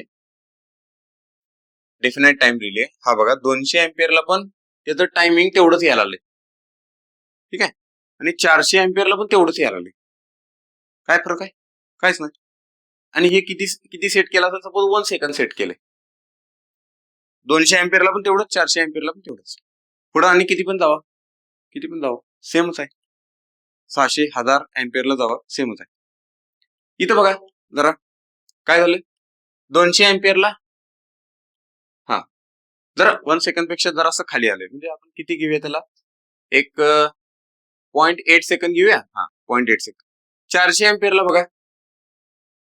S1: हा बघा, 200 एम्पियरला पण त्याचं टायमिंग तेवढंच यायला लागले. ठीक आहे. आणि 400 अँपिअरला पण तेवढंच यायला लागले. काय फरक आहे? काहीच नाही. आणि हे किती किती सेट केला तर सपोज 1 सेकंद सेट केले. 200 अँपिअरला पण तेवढंच, 400 अँपिअरला पण तेवढंच. पुढे आणि किती पण जावा सेमच आहे. 600 1000 अँपिअरला जावा सेमच आहे. इथं बघा जरा काय झालं, 200 अँपिअरला हा जरा 1 सेकंद पेक्षा जरा असं खाली आलंय. म्हणजे आपण किती घेऊया त्याला, एक 0.8 सेकंद घेऊया. 0.8 सेकंद. 400 अँपिअरला बघा,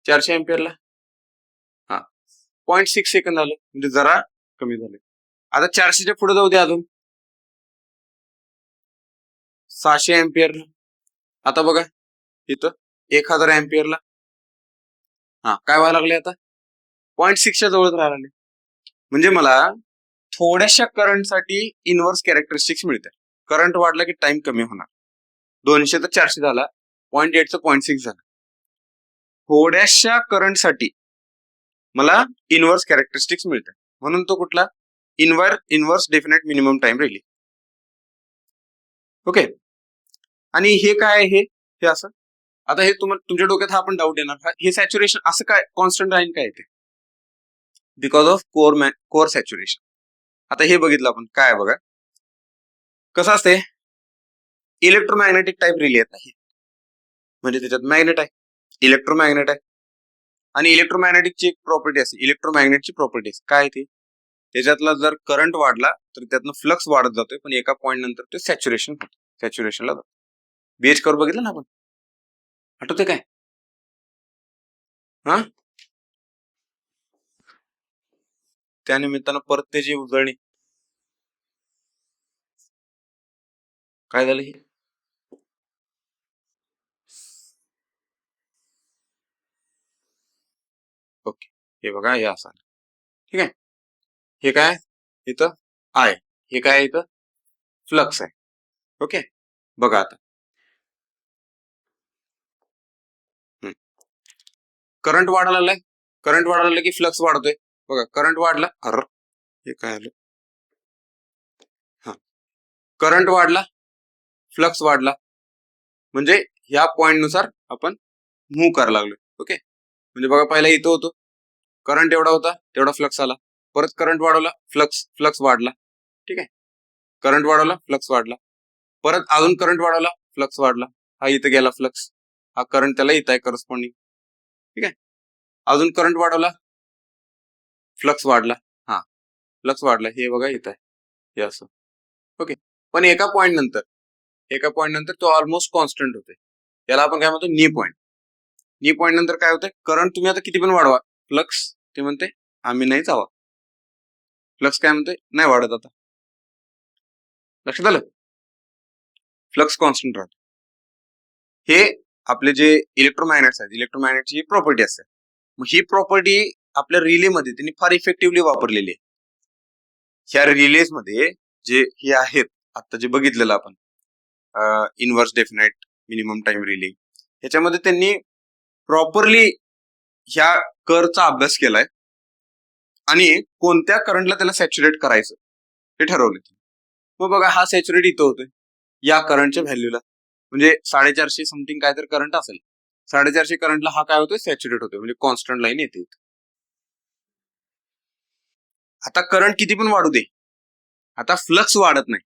S1: 400 अँपिअरला 0.6 सेकंद आलं, म्हणजे जरा कमी झाले. आता 400च्या पुढे जाऊ द्या अजून 600 अँपिअर. आता बघा इथं 1000 अँपिअरला काय व्हायला लागले, आता 0.6च्या जवळच राहायला लागले. म्हणजे मला थोड्याशा करंटसाठी इनव्हर्स कॅरेक्टरिस्टिक्स मिळते. करंट वाढला की टाइम कमी होणार. 200 तर 400 झाला, 0.8 चं 0.6 झाला. थोड्याशा करंटसाठी मला इनव्हर्स कॅरेक्टरिस्टिक्स मिळते, म्हणून तो कुठला, इनव्हर्स डेफिनेट मिनिमम टाइम रिली. ओके. आणि हे काय आहे, हे असं. आता हे तुमच्या डोक्यात हा पण डाऊट येणार, हे सॅच्युरेशन असं काय कॉन्स्टंट राहील काय ते, बिकॉज ऑफ कोर सॅच्युरेशन. आता हे बघितलं आपण काय आहे बघा, कसं असते, इलेक्ट्रोमॅग्नेटिक टाइप रिले येत नाही, म्हणजे त्याच्यात मॅग्नेट आहे, इलेक्ट्रोमॅग्नेट आहे. आणि इलेक्ट्रोमॅग्नेटिकची एक प्रॉपर्टी असते, इलेक्ट्रोमॅग्नेटची प्रॉपर्टी काय ती, त्याच्यातला जर करंट वाढला तर त्यातनं फ्लक्स वाढत जातोय, पण एका पॉइंट नंतर ते सॅच्युरेशनला जातो. बीएच कर्व बघितलं ना आपण, आठवते काय? त्यानिमित्तानं परत त्याची उजळणी काय झालं, हे ओके. हे बघा हे असं, ठीक आहे. हे काय इथं आय, हे काय इथं फ्लक्स आहे. ओके. बघा आता करंट वाढायला लागलाय, करंट वाढायला लागलं की फ्लक्स वाढतोय. बघा करंट वाढला, हे काय आलं, करंट वाढला, फ्लक्स वाढला, म्हणजे ह्या पॉइंट नुसार आपण मूव्ह करायला लागलो. ओके. म्हणजे बघा पहिला इथं होतो, करंट एवढा होता, तेवढा फ्लक्स आला. परत करंट वाढवला, फ्लक्स वाढला. ठीक आहे. करंट वाढवला, फ्लक्स वाढला. परत अजून करंट वाढवला, फ्लक्स वाढला. हा इथं गेला फ्लक्स, हा करंट त्याला इथं आहे करस्पॉन्डिंग. ठीक आहे. अजून करंट वाढवला, फ्लक्स वाढला. फ्लक्स वाढला, हे बघा इथं आहे, हे असं. ओके. पण एका पॉइंट नंतर तो ऑलमोस्ट कॉन्स्टंट होते. याला आपण काय म्हणतो, नी पॉइंट. नी पॉइंट नंतर काय होतंय, करंट तुम्ही आता किती पण वाढवा, फ्लक्स ते म्हणते आम्ही नाही जावा. फ्लक्स काय म्हणते, नाही वाढत. आता लक्षात आलं, फ्लक्स कॉन्स्टंट राहतो. हे आपले जे इलेक्ट्रोमॅग्नेट्स आहेत, इलेक्ट्रोमॅग्नेटची प्रॉपर्टी असते. मग ही प्रॉपर्टी आपल्या रिलेमध्ये त्यांनी फार इफेक्टिव्हली वापरलेली आहे. ह्या रिलेज मध्ये जे हे आहेत, आता जे बघितलेलं आपण inverse definite minimum time relay, ह्याच्यामध्ये त्यांनी प्रॉपरली ह्या कर्वचा अभ्यास केलाय आणि कोणत्या करंटला त्याला सॅच्युरेट करायचं हे ठरवले. मग बघा हा सॅच्युरेट इथं होतोय या करंटच्या व्हॅल्यूला, म्हणजे 450 समथिंग काय तर करंट असेल, 450 करंटला हा काय होतोय, सॅच्युरेट होतोय, म्हणजे कॉन्स्टंट लाईन येते. आता करंट किती पण वाढू दे, आता फ्लक्स वाढत नाही.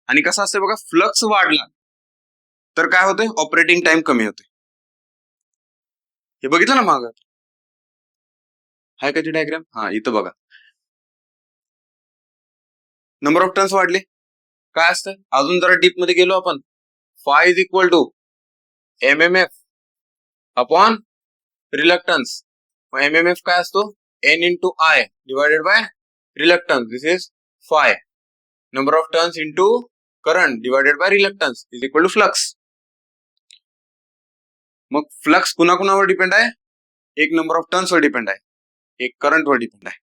S1: आणि कसं असतं बघा, फ्लक्स वाढला तर काय होतंय, ऑपरेटिंग टाइम कमी होते. हे बघितलं ना मागं, हाय कधी डायग्राम, इथं बघा, नंबर ऑफ टर्न्स वाढले, काय असतं, अजून जरा डीप मध्ये गेलो आपण, phi is equal to MMF upon reluctance. MMF काय असतो, N into I divided by reluctance. This is phi. Number of turns into current divided by reluctance is equal to flux. मग फ्लक्स कुणाकुणावर डिपेंड आहे, एक नंबर ऑफ टर्न्स वर डिपेंड आहे, एक करंट वर डिपेंड आहे.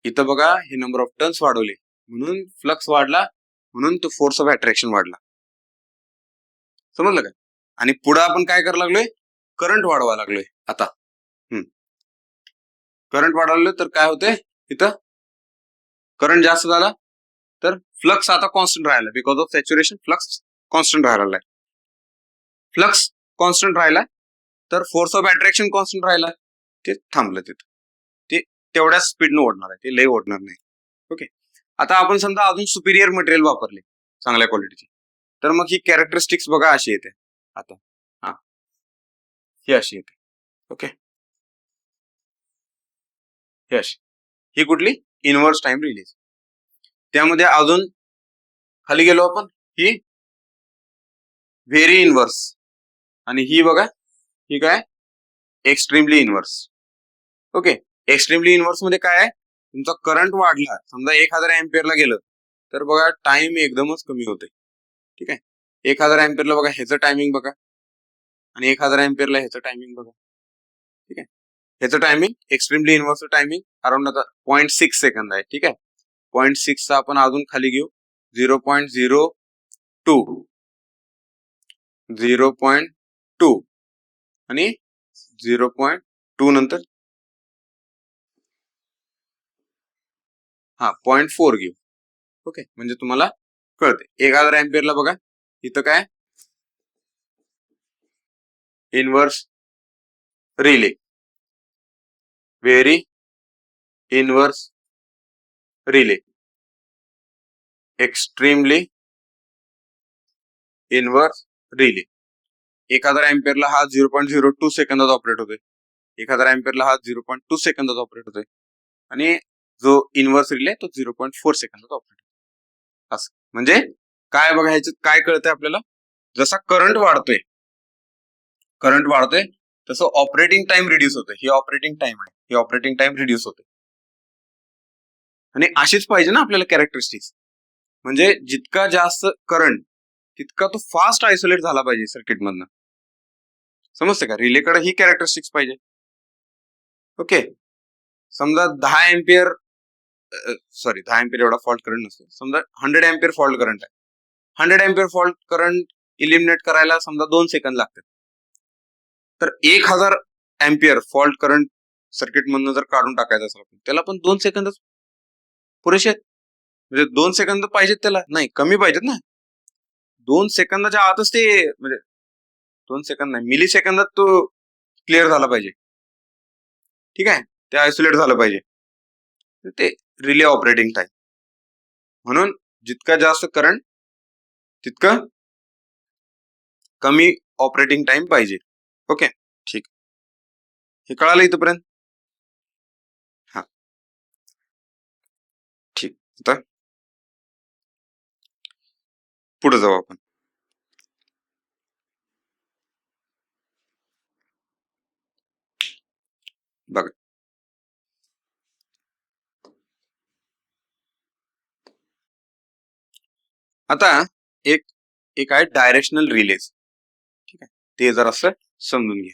S1: इथं बघा हे नंबर ऑफ टर्न्स वाढवले म्हणून फ्लक्स वाढला, म्हणून तो फोर्स ऑफ अट्रॅक्शन वाढला. समजलं का? आणि पुढे आपण काय करायला लागलोय, करंट वाढवायला लागलोय. आता करंट वाढवलं तर काय होतंय, इथं करंट जास्त झाला, तर फ्लक्स आता कॉन्स्टंट राहिला, because of saturation flux constant राहिला. फ्लक्स कॉन्स्टंट राहिला तर फोर्स ऑफ अट्रॅक्शन कॉन्स्टंट राहिला, ते थांबलं तिथं. ते तेवढ्या स्पीडनं ओढणार आहे, ते लय ओढणार नाही. ओके. आता आपण समजा अजून सुपिरियर मटेरियल वापरले चांगल्या क्वालिटीची, तर मग ही कॅरेक्टरिस्टिक्स बघा अशी येते. आता हा ही अशी येते. ओके. ही अशी, ही कुठली? Inverse time release. त्यामध्ये अजून खाली गेलो आपण, ही व्हेरी इनव्हर्स, आणि ही बघा ही काय? Extremely inverse. Okay. Extremely inverse मध्ये काय आहे? तुमचा करंट वाढला, समजा 1000 अँपिअरला गेलं, तर बघा टाइम एकदमच कमी होते. ठीक आहे. 1000 अँपिअरला बघा ह्याचं टायमिंग बघा, आणि 1000 अँपिअरला ह्याचं टायमिंग बघा. ठीक आहे. ह्याचं टायमिंग, एक्स्ट्रीमली इनव्हर्सचं टायमिंग अराउंड आता 0.6 सेकंद आहे. ठीक आहे. 0.6 चा आपण अजून खाली घेऊ, 0.02, 0.2 आणि 0.2 नंतर 0.4 घेऊ. ओके. म्हणजे तुम्हाला कळते. 1000 अँपिअरला बघा इथं काय? Inverse relay, very inverse relay, extremely inverse relay. 1000 अँपिअरला हा 0.02 सेकंदात ऑपरेट होतोय, 1000 अँपिअरला हा 0.2 सेकंदात ऑपरेट होतोय, आणि जो इनव्हर्स रिले तो 0.4 सेकंदात ऑपरेट होतो. असं म्हणजे काय बघा, ह्याच्यात काय कळतंय आपल्याला? जसा करंट वाढतोय तसं ऑपरेटिंग टाइम रिड्यूस होतोय. ही ऑपरेटिंग टाइम आहे, ही ऑपरेटिंग टाइम रिड्यूस होते. आणि अशीच पाहिजे ना आपल्याला कॅरेक्टरिस्टिक्स. म्हणजे जितका जास्त करंट तितका तो फास्ट आयसोलेट झाला पाहिजे सर्किट मधनं. समजते का? रिलेकडे ही कॅरेक्टरिस्टिक्स पाहिजे. ओके. समजा 10 एम्पियर, सॉरी 10 एम्पियर एवढा फॉल्ट करंट नसतो. समजा 100 एम्पियर फॉल्ट करंट आहे. 100 एम्पियर फॉल्ट करंट इलिमिनेट करायला समजा 2 सेकंद लागतात. तर 1000 एम्पियर फॉल्ट करंट सर्किट मधनं जर काढून टाकायचं असेल आपण, त्याला पण 2 सेकंदच पुरेसे आहेत. म्हणजे 2 सेकंद पाहिजेत त्याला, नाही कमी पाहिजेत ना. 2 सेकंदाच्या आतच ते, म्हणजे 2 सेकंद नाही, मिली सेकंदात तो क्लिअर झाला पाहिजे. ठीक आहे. ते आयसोलेट झालं पाहिजे. ते रिले ऑपरेटिंग टाइम. म्हणून जितका जास्त करंट तितकं कमी ऑपरेटिंग टाइम पाहिजे. ओके. ठीक, हे कळालं इथपर्यंत? हा ठीक. आता पुढे जाऊ आपण. बघा, आता एक एक आहे डायरेक्शनल रिलेज. ठीक आहे. ते जर असं समजून घ्या.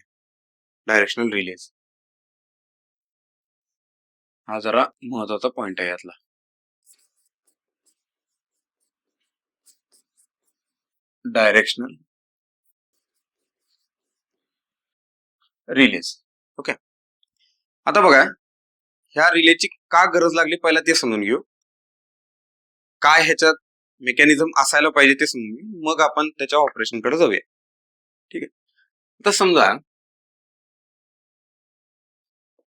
S1: डायरेक्शनल रिलेज हा जरा महत्वाचा पॉइंट आहे यातला. Directional release. ओके. आता बघा, ह्या रिलेची का गरज लागली पहिला ते समजून घेऊ. काय ह्याच्यात मेकॅनिझम असायला पाहिजे ते समजून घेऊ, मग आपण त्याच्या ऑपरेशन कडे जाऊया. ठीक आहे. आता समजा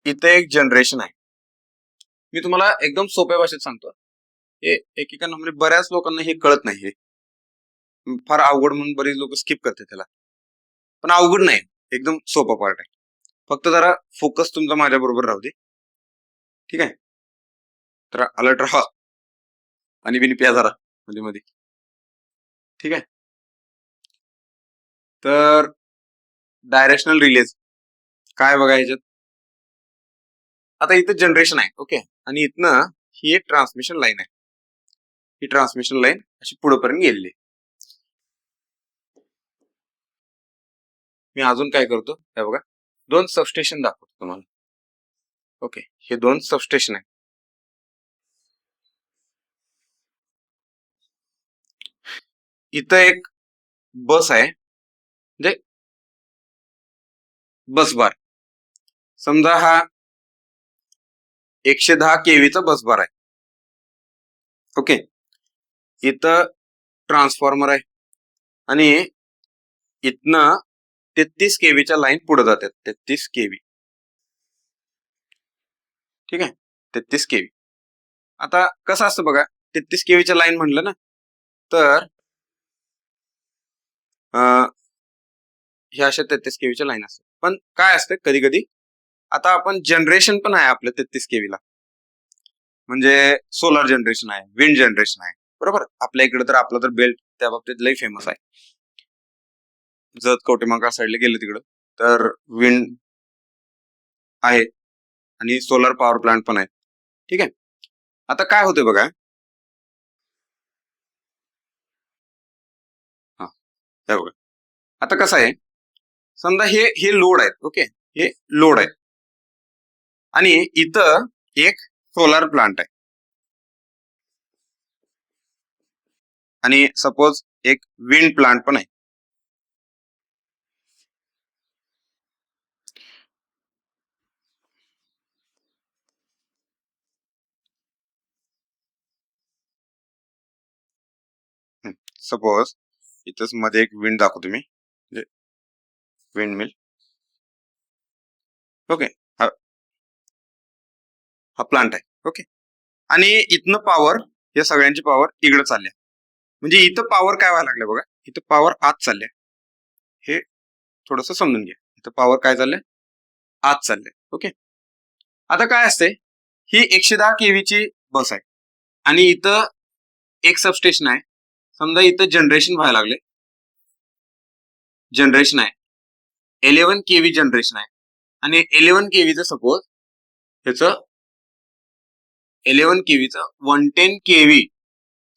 S1: इथे एक जनरेशन आहे. मी तुम्हाला एकदम सोप्या भाषेत सांगतो. हे एकेकांना, म्हणजे बऱ्याच लोकांना हे कळत नाही. हे फार अवघड म्हणून बरीच लोक स्किप करतात त्याला. पण अवघड नाही, एकदम सोपा पार्ट आहे. फक्त जरा फोकस तुमचा माझ्या बरोबर राहू दे. ठीक आहे. तर अलर्ट राहा आणि बिन प्या जरा मध्ये मध्ये. ठीक आहे. तर डायरेक्शनल रिलेज काय बघा ह्याच्यात. आता इथं जनरेशन आहे. ओके. आणि इथनं ही एक ट्रान्समिशन लाईन आहे. ही ट्रान्समिशन लाईन अशी पुढेपर्यंत गेलेली. मी अजून काय करतो, हे बघा, 2 सबस्टेशन दाखवतो तुम्हाला. ओके. हे 2 सबस्टेशन आहे. इथं एक बस आहे, म्हणजे बस बार. समजा हा 110 केव्हीचा बस बार आहे. ओके. इथं ट्रान्सफॉर्मर आहे आणि इथनं 33 केव्हीच्या लाईन पुढे जातात. 33 केव्ही. ठीक आहे, 33 केव्ही. आता कसं असतं बघा, 33 केव्हीच्या लाईन म्हणलं ना, तर ह्या अशा 33 केव्हीच्या लाईन असतात. पण काय असतं कधी कधी, आता आपण जनरेशन पण आहे आपलं 33 केव्हीला, म्हणजे सोलर जनरेशन आहे, विंड जनरेशन आहे. बरोबर, आपल्या इकडे तर आपला तर बेल्ट त्या बाबतीत लई फेमस आहे. जत कवटेमहाकाळ साईडला गेलं तिकडं तर विंड आहे आणि सोलर पॉवर प्लांट पण आहे. ठीक आहे, आता काय होते बघा, हा हे बघा, आता कसं आहे, समजा हे हे लोड आहेत. ओके, हे लोड आहे आणि इथं एक सोलार प्लांट आहे आणि सपोज एक विंड प्लांट पण आहे. सपोज इथंच मध्ये एक विंड दाखवतो मी, म्हणजे विंड मिल. ओके, हा हा प्लांट आहे. ओके, आणि इथनं पॉवर, या सगळ्यांची पॉवर इकडे चालल्या, म्हणजे इथं पॉवर काय व्हायला लागलं बघा, इथं पॉवर आत चालल्या. हे थोडस समजून घ्या, इथं पॉवर काय चाललंय, आत चाललंय. ओके, आता काय असते, ही 110 केव्हीची बस आहे आणि इथं एक सबस्टेशन आहे. समजा इथं जनरेशन व्हायला लागले, जनरेशन आहे 11 केव्ही जनरेशन आहे आणि 11 केव्हीचं सपोज ह्याचं 11 केव्हीचं 110 केव्ही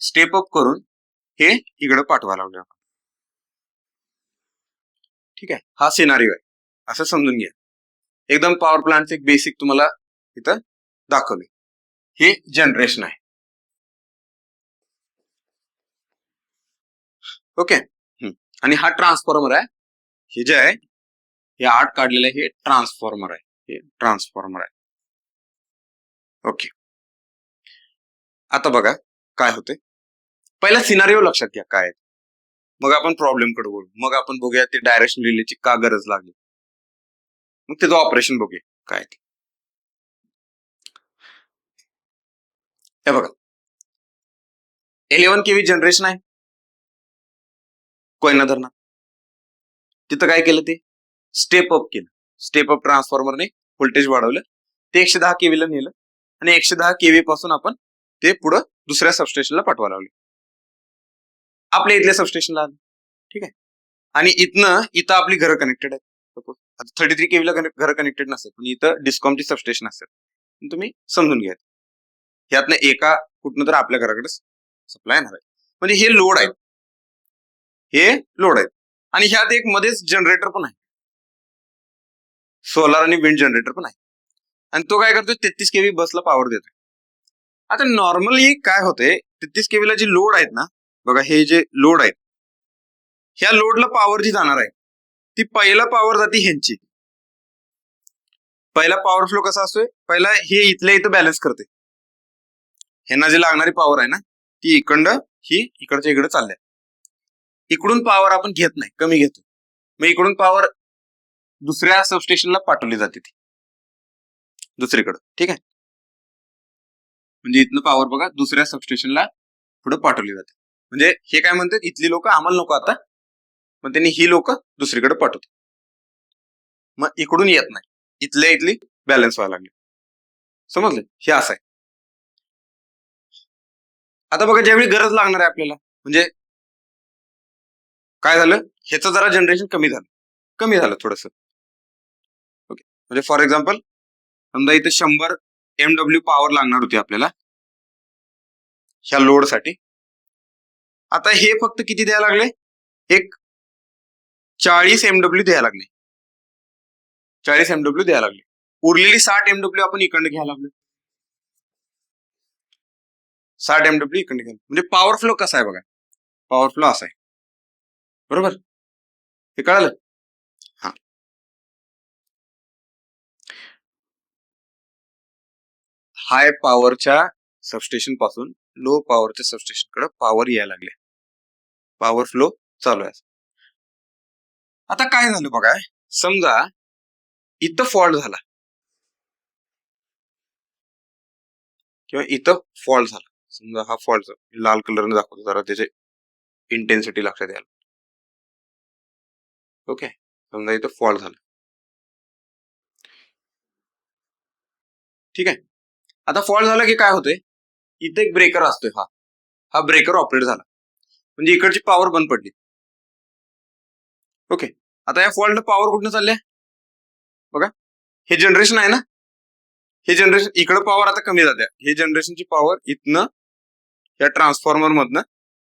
S1: स्टेप अप करून हे इकडे पाठवायला लागले आपण. ठीक आहे, हा सिनारिओ आहे, असं समजून घ्या. एकदम पॉवर प्लांटचं एक बेसिक तुम्हाला इथं दाखवले. हे जनरेशन आहे. ओके, आणि हा ट्रान्सफॉर्मर आहे. हे जे आहे, हे 8 काढलेलं आहे, हे ट्रान्सफॉर्मर आहे. हे ट्रान्सफॉर्मर आहे. ओके, आता बघा काय होते, पहिला सिनारिओ लक्षात घ्या काय आहे, मग आपण प्रॉब्लेम कडे बोलू, मग आपण बघूया ते डायरेक्शन रिलेची का गरज लागली, मग त्याचं ऑपरेशन बघूया काय ते. हे बघा, 11 केव्ही जनरेशन आहे कोयना धरणात. तिथं काय केलं, ते स्टेप अप केलं. स्टेप अप ट्रान्सफॉर्मरने व्होल्टेज वाढवलं, ते 110 केव्हीला नेलं आणि 110 केव्ही पासून आपण ते पुढं दुसऱ्या सबस्टेशनला पाठवा लागले, आपल्या इथल्या सबस्टेशनला आलं. ठीक आहे, आणि इथं आपली घरं कनेक्टेड आहेत. सपोज आता 33 केव्हीला घरं कनेक्टेड नसतात, पण इथं डिस्कॉमची सबस्टेशन असतात. तुम्ही समजून घ्या, ह्यातनं एका कुठनं तर आपल्या घराकडे सप्लाय येणार आहे. म्हणजे हे लोड आहेत, हे लोड आहेत आणि ह्यात एक मध्येच जनरेटर पण आहे, सोलार आणि विंड जनरेटर पण आहे, आणि तो काय करतोय, 33 केव्ही बसला पॉवर देतोय. आता नॉर्मली काय होते, 33 केव्हीला जी लोड आहेत ना, बघा हे जे लोड आहेत, ह्या लोडला पॉवर जी जाणार आहे, ती पहिला पॉवर जाते ह्यांची. पहिला पॉवर फ्लो कसा असतोय, पहिला हे इथल्या इथं बॅलन्स करते, ह्यांना जी लागणारी पॉवर आहे ना, ती इकडं ही इकडच्या इकडे चालल्या. इकडून पॉवर आपण घेत नाही, कमी घेतो, मग इकडून पॉवर दुसऱ्या सबस्टेशनला पाठवली जाते ती दुसरीकडे. ठीक आहे, म्हणजे इथनं पॉवर बघा दुसऱ्या सबस्टेशनला पुढे पाठवली जाते. म्हणजे हे काय म्हणतात, इथली लोक आम्हाला नको आता, मग त्यांनी ही लोक दुसरीकडे पाठवतात, मग इकडून येत नाही, इथल्या इथली बॅलन्स व्हायला लागली. समजले, हे असं आहे. आता बघा, ज्यावेळी गरज लागणार आहे आपल्याला, म्हणजे काय झालं, ह्याचं जरा जनरेशन कमी झालं थोडस. ओके, म्हणजे फॉर एक्झाम्पल समजा इथे 100 MW पॉवर लागणार होती आपल्याला ह्या लोड साठी. आता हे फक्त किती द्यायला लागले, एक 40 MW द्यायला लागले, 40 MW द्यायला लागले. उरलेली 60 MW आपण इकडे घ्यायला लागलो, 60 MW इकडे घ्यायला. म्हणजे पॉवर फ्लो कसा आहे बघा, पॉवर फ्लो असा आहे. बरोबर, हे कळालं. हा, हाय पॉवरच्या सबस्टेशन पासून लो पॉवरच्या सबस्टेशनकडे पॉवर यायला लागले, पॉवर फ्लो चालू आहे. आता काय झालं बघा, समजा इथं फॉल्ट झाला किंवा इथं फॉल्ट झाला, समजा हा फॉल्ट लाल कलरने दाखवतो, जरा त्याचे इंटेन्सिटी लक्षात यायला. ओके, समजा इथं फॉल्ट झाला. ठीक आहे, आता फॉल्ट झाला की काय होतंय, इथे एक ब्रेकर असतोय, हा ब्रेकर ऑपरेट झाला म्हणजे इकडची पॉवर बंद पडली. ओके, आता या फॉल्टला पॉवर कुठनं चालल्या बघा, हे जनरेशन आहे ना, हे जनरेशन इकडे पॉवर आता कमी जाते, हे जनरेशनची पॉवर इथनं या ट्रान्सफॉर्मर मधनं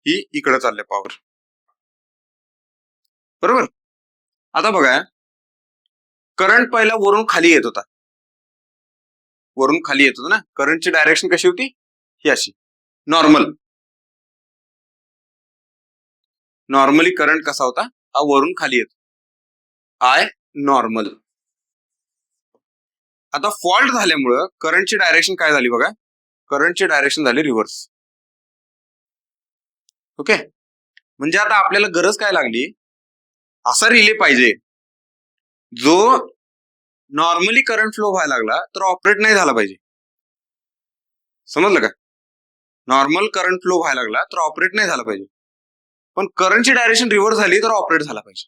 S1: ही इकडे चालल्या पॉवर, बरोबर. आता बघा, करंट पहिला वरून खाली येत होता, वरून खाली येत होता ना, करंटची डायरेक्शन कशी होती, ही अशी नॉर्मल. नॉर्मली करंट कसा होता, हा वरून खाली येतो, आय नॉर्मल. आता फॉल्ट झाल्यामुळं करंटची डायरेक्शन काय झाली बघा, करंटची डायरेक्शन झाली रिव्हर्स. ओके, म्हणजे आता आपल्याला गरज काय लागली, असा रिले पाहिजे जो नॉर्मली करंट फ्लो व्हायला लागला तर ऑपरेट नाही झाला पाहिजे, समजलं का. नॉर्मल करंट फ्लो व्हायला लागला तर ऑपरेट नाही झाला पाहिजे, पण करंटची डायरेक्शन रिव्हर्स झाली तर ऑपरेट झाला पाहिजे,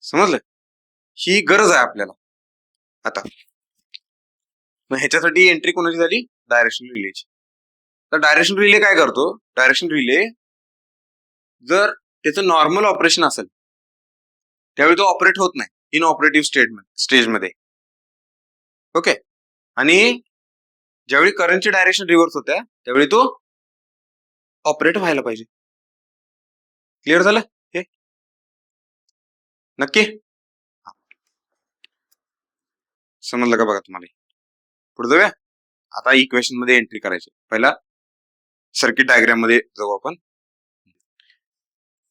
S1: समजलं. ही गरज आहे आपल्याला. आता मग ह्याच्यासाठी एंट्री कोणाची झाली, डायरेक्शन रिलेची. तर डायरेक्शन रिले काय करतो, डायरेक्शन रिले जर त्याचं नॉर्मल ऑपरेशन असेल त्यावेळी तो ऑपरेट होत नाही इन ऑपरेटिव्ह स्टेजमध्ये. ओके, आणि ज्यावेळी करंटची डायरेक्शन रिव्हर्स होत्या त्यावेळी तो ऑपरेट व्हायला पाहिजे. क्लिअर झालं हे नक्की, समजलं का बघा तुम्हाला. पुढे जाऊया, आता इक्वेशन मध्ये एंट्री करायची. पहिला सर्किट डायग्राम मध्ये जाऊ आपण.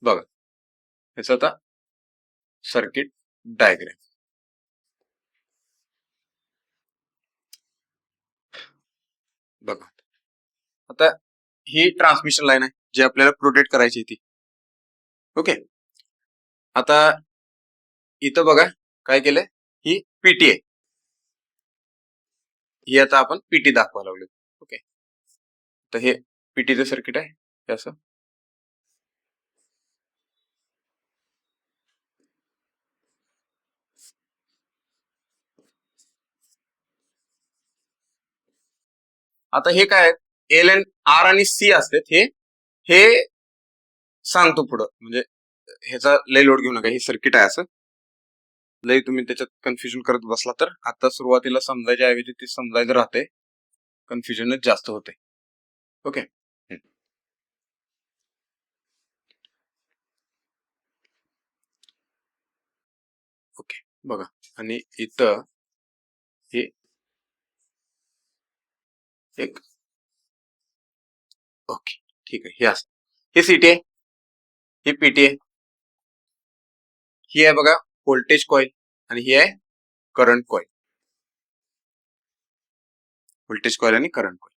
S1: बघा याच आता सर्किट डायग्राम बघा. आता ही ट्रान्समिशन लाईन आहे जी आपल्याला प्रोटेक्ट करायची ती. ओके, आता इथं बघा काय केलंय, ही पीटी आहे, ही आता आपण पीटी दाखवायला लागलो. ओके, तर हे पीटीचं सर्किट आहे, हे असं. आता हे काय एल एन आर आणि सी असतात, हे सांगतो पुढं, म्हणजे ह्याचा लय लोड घेऊ नका, हे सर्किट आहे असं. लय तुम्ही त्याच्यात कन्फ्युजन करत बसला तर आता सुरुवातीला समजायच्या ऐवजी ते समजायचं राहते, कन्फ्युजनच जास्त होते. ओके, ओके बघा, आणि इथं हे एक, ओके ठीक आहे, हे असं, हे सीटी आहे, ही पीटी आहे, ही आहे बघा व्होल्टेज कॉइल, आणि ही आहे करंट कॉइल. व्होल्टेज कॉइल आणि करंट कॉइल,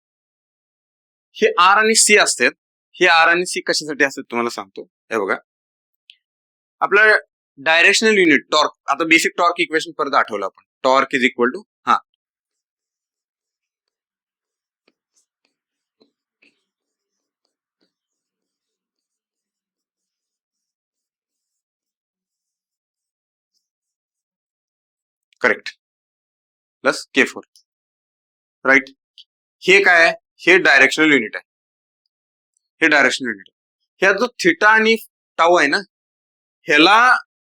S1: हे आर आणि सी असतात. हे आर आणि सी कशासाठी असतात तुम्हाला सांगतो. हे बघा, आपलं डायरेक्शनल युनिट टॉर्क, आता बेसिक टॉर्क इक्वेशन परत आठवलं आपण, torque is equal to correct plus K4, right. हे काय आहे, हे डायरेक्शनल युनिट आहे, हे डायरेक्शनल युनिट आहे. ह्या जो थिटा आणि टाऊ आहे ना, ह्याला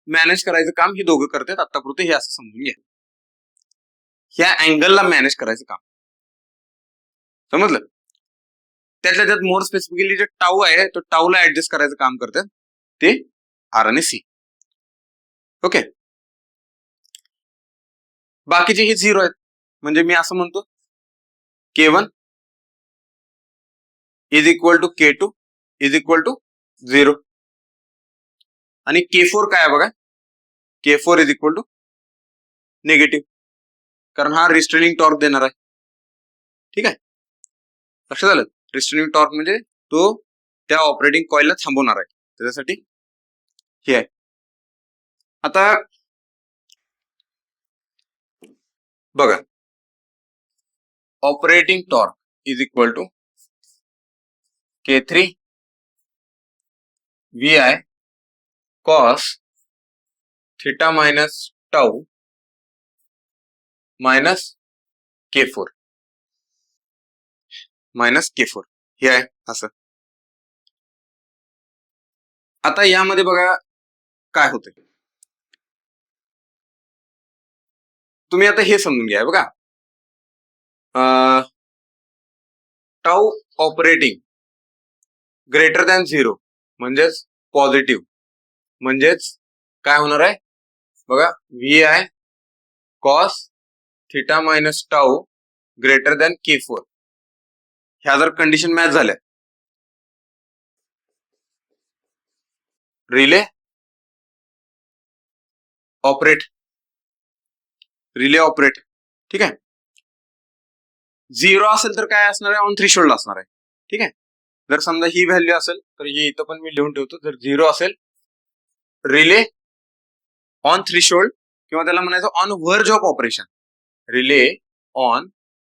S1: मॅनेज करायचं काम ही दोघं करतात. आतापुरते हे असं समजून घ्या, ह्या अँगलला मॅनेज करायचं काम, समजलं. त्यातल्या त्यात मोर स्पेसिफिकली जे टाऊ आहे तो टाऊला ऍडजस्ट करायचं काम करतात ते आर आणि सी. ओके, बाकीचे हे झिरो आहेत, म्हणजे मी असं म्हणतो K1 is equal to K2 is equal to 0, आणि K4 काय आहे बघा, K4 is equal to negative, कारण हा रिस्ट्रेनिंग टॉर्क देणार आहे. ठीक आहे, लक्षात आलं. रिस्ट्रेनिंग टॉर्क म्हणजे तो त्या ऑपरेटिंग कॉइलला थांबवणार आहे, त्याच्यासाठी हे आहे. आता बघा, operating torque is equal to K3 VI cos theta minus tau minus K4 हे आहे असं. आता यामध्ये बघा काय होतंय, तुम्ही आता हे समजून घ्या. बघा, टाऊ ऑपरेटिंग ग्रेटर दॅन 0 म्हणजेच पॉझिटिव्ह, म्हणजेच काय होणार आहे बघा, VI cos theta minus tau greater than K4. ह्या जर कंडिशन मॅच झाल्या, रिले ऑपरेट, ठीक आहे. 0 असेल तर काय असणार आहे, ऑन थ्रेशोल्ड असणार आहे. ठीक आहे. जर समजा ही व्हॅल्यू असेल तर ही इथं पण मी लिहून ठेवतो. जर 0 असेल, रिले ऑन थ्रेशोल्ड किंवा त्याला म्हणायचं on verge of operation. Relay on,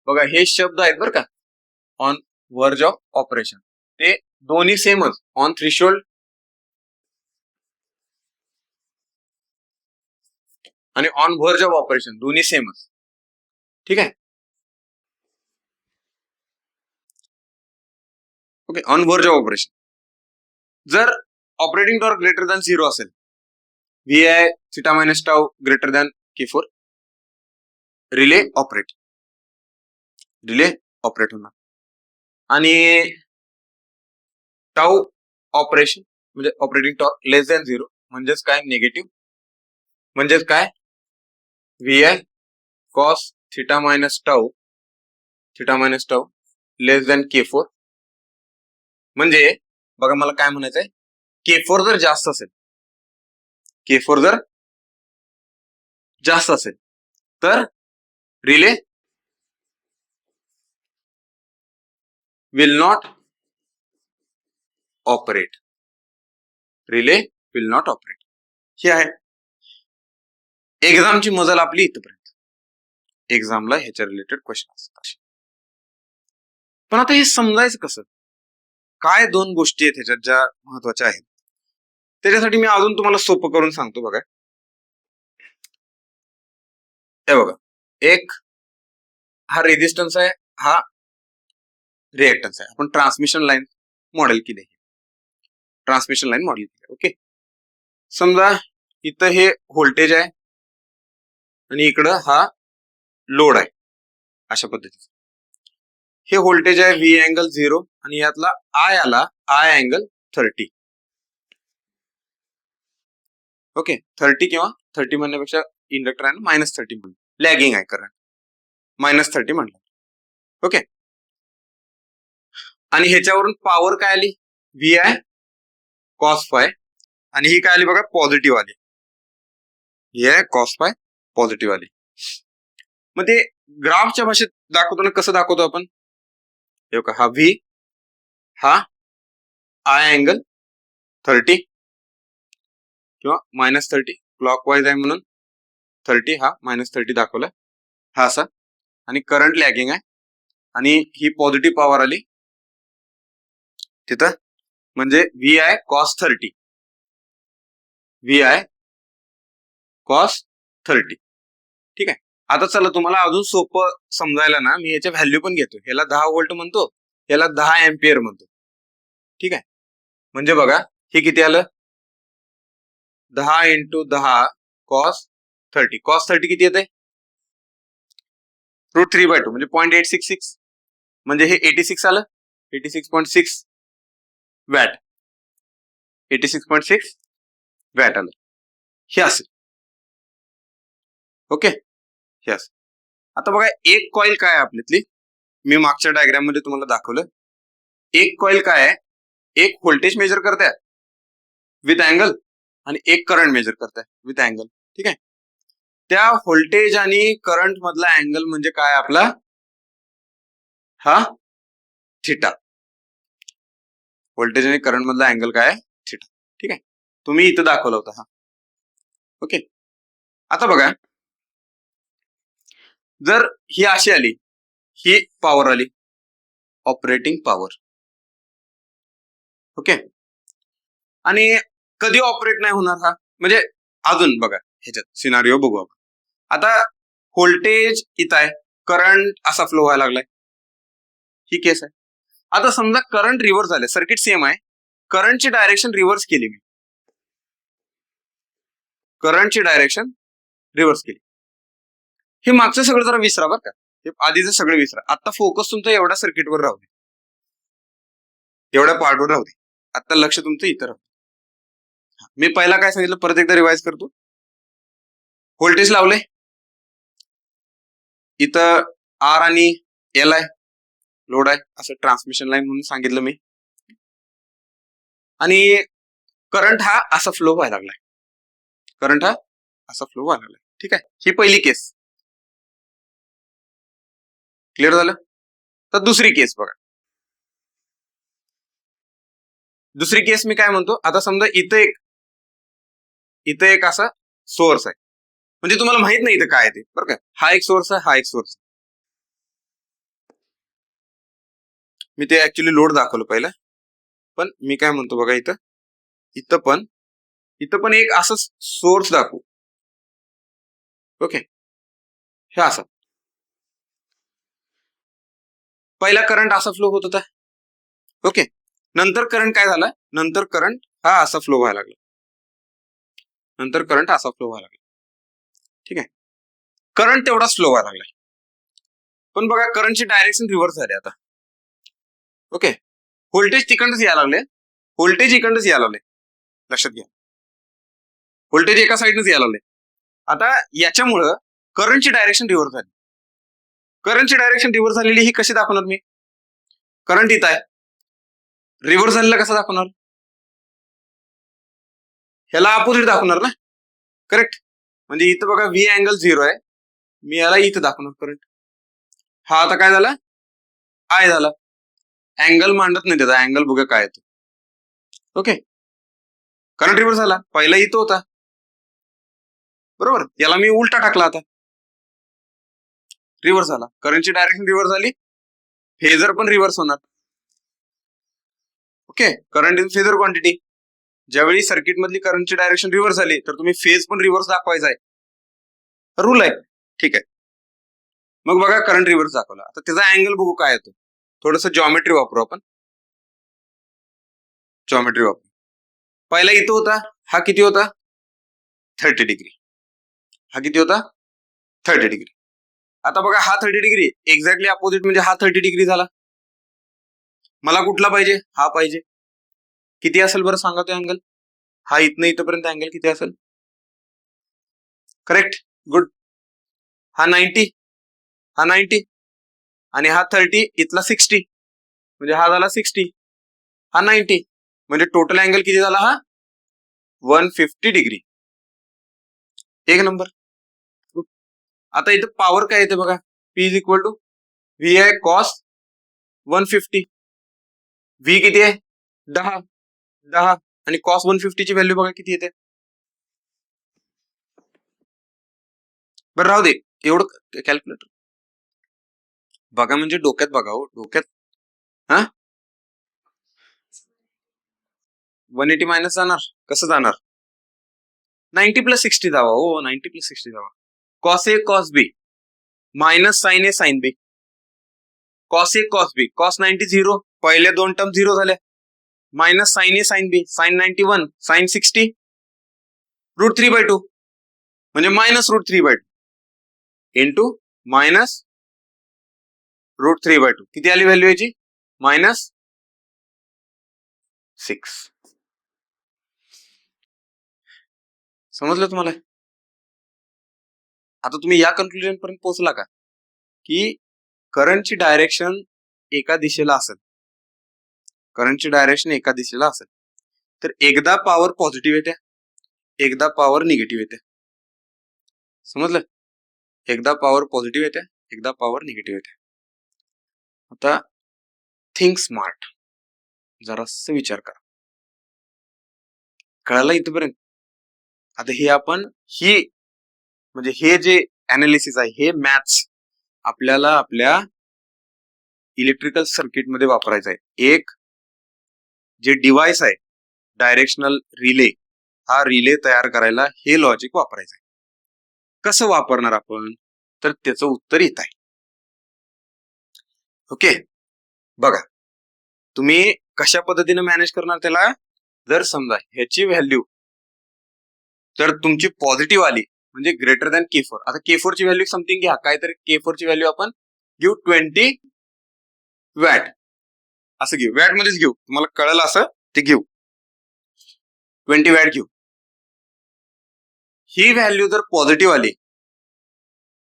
S1: बघा हे शब्द आहेत बरं का, ऑन वर्ज ऑफ ऑपरेशन, ते दोन्ही सेमच, ऑन थ्रेशोल्ड आणि ऑन वर्ज ऑफ ऑपरेशन दोन्ही सेमच. ठीक आहे. Okay, on verge of operation. जर ऑपरेटिंग टॉर्क ग्रेटर दॅन 0 असेल, VI theta minus tau greater than K4, relay operate होणार. आणि टाऊ ऑपरेशन म्हणजे ऑपरेटिंग टॉर्क लेस दॅन 0 म्हणजेच काय, निगेटिव्ह, म्हणजेच काय, VI cos theta minus tau less than K4. म्हणजे बघा मला काय म्हणायचंय, K4 जर जास्त असेल तर रिले विल नॉट ऑपरेट. हे आहे एक्झामची मजल आपली इथपर्यंत. एक्झामला ह्याच्या रिलेटेड क्वेश्चन असतात. पण आता हे समजायचं कसं, काय दोन गोष्टी आहेत ह्याच्यात ज्या महत्वाच्या आहेत, त्याच्यासाठी मी अजून तुम्हाला सोपं करून सांगतो. बघा, हे बघा, एक हा रेजिस्टन्स आहे, हा रिएक्टन्स आहे. आपण ट्रान्समिशन लाईन मॉडेल केली. ओके, समजा इथं हे व्होल्टेज आहे आणि इकडं हा लोड आहे, अशा पद्धतीचं. हे व्होल्टेज आहे V अँगल 0 आणि यातला I आला I अँगल 30. ओके, 30 किंवा 30 म्हणण्यापेक्षा इंडक्टर आहे -30 म्हणून, लॅगिंग आहे करंट, -30 म्हणलं. ओके, आणि ह्याच्यावरून पॉवर काय आली, VI cos phi, आणि ही काय आली बघा, पॉझिटिव्ह आली. ही आहे cos phi पॉझिटिव्ह आली. मग ते ग्राफच्या भाषेत दाखवताना कसं दाखवतो आपण, हा V, हा I अँगल 30 किंवा -30, क्लॉकवाईज आहे म्हणून 30, हा -30 दाखवलाय, हा असा, आणि करंट लॅगिंग आहे आणि ही पॉझिटिव्ह पॉवर आली तिथं, म्हणजे VI cos 30. ठीक आहे. आता चला तुम्हाला अजून सोपं समजायला ना, मी याच्या व्हॅल्यू पण घेतो. याला 10 व्होल्ट म्हणतो, याला 10 एम्पियर म्हणतो. ठीक आहे. म्हणजे बघा, हे किती आलं, 10 × 10 cos 30. cos 30 किती येते, √3/2 म्हणजे 0.866, म्हणजे हे 86 आलं, 86.6 वॅट, 86.6 वॅट आलं. हे असेल. ओके, हे असेल. आता बघा, एक कॉइल काय आहे आपल्यातली, मी मागच्या डायग्राम मध्ये तुम्हाला दाखवलं. एक कॉइल काय आहे, एक व्होल्टेज मेजर करताय विथ अँगल आणि एक करंट मेजर करताय विथ अँगल. ठीक आहे. त्या व्होल्टेज आणि करंट मधला अँगल म्हणजे काय आपला, हा थिटा. व्होल्टेज आणि करंट मधला अँगल काय आहे? थिटा. ठीक आहे, तुम्ही इथं दाखवला होता हा. ओके, आता बघा, जर ही अशी आली, ही पॉवर आली, ऑपरेटिंग पॉवर. ओके, आणि कधी ऑपरेट नाही होणार हा, म्हणजे अजून बघा ह्याच्यात सिनारिओ बघू आपण. आता व्होल्टेज इथं आहे, करंट असा फ्लो व्हायला लागलाय, ही केस आहे. आता समजा करंट रिव्हर्स झाले, सर्किट सेम आहे, करंटची डायरेक्शन रिव्हर्स केली मी, करंटची डायरेक्शन रिव्हर्स केली. हे मागचं सगळं जरा विसरा बरं का, हे आधीचं सगळं विसरा. आता फोकस तुमचा एवढ्या सर्किटवर राहू दे, एवढ्या पार्टवर राहू दे. आता लक्ष तुमचं इथं राहू. मी पहिला काय सांगितलं परत एकदा रिवाइज करतो. व्होल्टेज लावले, इथं आर आणि एल आहे, लोड आहे, असं ट्रान्समिशन लाईन म्हणून सांगितलं मी. आणि करंट हा असा फ्लो व्हायला लागलाय, करंट हा असा फ्लो व्हायला लागलाय. ठीक आहे, ही पहिली केस क्लिअर झालं. तर दुसरी केस बघा, दुसरी केस मी काय म्हणतो, आता समजा इथं एक असा सोर्स आहे, म्हणजे तुम्हाला माहित नाही इथं काय ते बरं का, हा एक सोर्स आहे, हा एक सोर्स. मी ते ऍक्च्युली लोड दाखवलं पहिलं, पण मी काय म्हणतो बघा, इथं पण एक असं सोर्स दाखवू. ओके, हे असं पहिला करंट असा फ्लो होत होता. ओके, नंतर करंट काय झाला, नंतर करंट हा असा फ्लो व्हायला लागला, नंतर करंट असा फ्लो व्हायला लागला. ठीक आहे, करंट तेवढा स्लो व्हायला लागला, पण बघा करंटची डायरेक्शन रिव्हर्स झाली आता. ओके, व्होल्टेज तिकडच यायला लागले, व्होल्टेज इकडच यायला लागले, लक्षात घ्या, व्होल्टेज एका साईडनच यायला लागले. आता याच्यामुळं करंटची डायरेक्शन रिव्हर्स झाली. करंटची डायरेक्शन रिव्हर्स झालेली ही कशी दाखवणार मी, करंट इथं आहे, रिव्हर्स झालेला कसा दाखवणार, ह्याला अपोजिट दाखवणार ना, करेक्ट. म्हणजे इथं बघा व्ही अँगल 0 आहे, मी याला इथं दाखवणार करंट. हा आता काय झाला, आय झाला, अँगल मांडत नाही त्याचा, अँगल बघा काय येतो. ओके, करंट रिव्हर्स झाला, पहिला इथं होता बरोबर, याला मी उलटा टाकला, आता रिव्हर्स झाला, करंटची डायरेक्शन रिव्हर्स झाली, फेजर पण रिव्हर्स होणार. Okay, current in phasor quantity, ज्यावेळी सर्किट मधली करंटची डायरेक्शन रिव्हर्स झाली तर तुम्ही फेज पण रिव्हर्स दाखवायचा आहे, रूल आहे. ठीक आहे, मग बघा करंट रिव्हर्स दाखवला, आता त्याचा अँगल बघू काय येतो, थोडस जॉमेट्री वापरू आपण, जॉमेट्री वापरू. पहिला इथं होता, हा किती होता, 30 डिग्री, हा किती होता, 30 डिग्री. आता बघा हा 30 डिग्री एक्झॅक्टली अपोजिट, म्हणजे हा 30 डिग्री झाला. मला कुठला पाहिजे, हा पाहिजे. किती असेल बरं सांगा तो अँगल, हा इथनं इथपर्यंत अँगल किती असेल, करेक्ट, गुड, हा 90, हा 90 आणि हा 30, इथला 60, म्हणजे हा झाला 60, हा 90, म्हणजे टोटल अँगल किती झाला हा 150 डिग्री. एक नंबर. आता इथं पॉवर काय येते बघा, P is equal to V आहे कॉस 150, व्ही किती आहे 10 आणि कॉस 150 ची व्हॅल्यू बघा किती येते. बरं राहू दे, एवढं कॅल्क्युलेटर बघा, म्हणजे डोक्यात बघा, हो डोक्यात. हा 180 मायनस जाणार, कसं जाणार, 90 प्लस 60 जावा, हो 90 plus 60 Java, cos A cos B minus sign A sine B, cos A cos B, cos 90 0, पहिले दोन टर्म 0 झाल्या, मायनस साइन ए साइन बी, साइन 91, साइन 60, √3/2, म्हणजे मायनस √3/2 इंटू मायनस √3/2, किती आली व्हॅल्यू याची, -6. समजलं तुम्हाला. आता तुम्ही या कन्क्लुजन पर्यंत पोहोचला का, की करंटची डायरेक्शन एका दिशेला असेल, करंटची डायरेक्शन एका दिशेला असेल तर एकदा पॉवर पॉझिटिव्ह येते, एकदा पॉवर निगेटिव्ह येते. समजलं, एकदा पॉवर पॉझिटिव्ह येते, एकदा पॉवर निगेटिव्ह येते. आता थिंक स्मार्ट, जरासा विचार करा. कळालं इथपर्यंत? आता हे आपण म्हणजे हे जे अनालिसिस आहे हे मॅथ्स आपल्याला आपल्या इलेक्ट्रिकल सर्किट मध्ये वापरायचं आहे. एक जे डिव्हाइस आहे डायरेक्शनल रिले, हा रिले तयार करायला हे लॉजिक वापरायचं आहे. कसं वापरणार आपण, तर त्याचं उत्तर येत आहे. ओके, बघा तुम्ही कशा पद्धतीने मॅनेज करणार त्याला. जर समजा ह्याची व्हॅल्यू तर तुमची पॉझिटिव्ह आली म्हणजे ग्रेटर दॅन K4. आता K4 ची व्हॅल्यू समथिंग घ्या, काहीतरी K4 ची व्हॅल्यू आपण घेऊ 20 वॅट, असं घेऊ, वॅट मध्येच घेऊ, तुम्हाला कळलं असं ते घेऊ, 20 वॅट घेऊ. ही व्हॅल्यू जर पॉझिटिव्ह आली,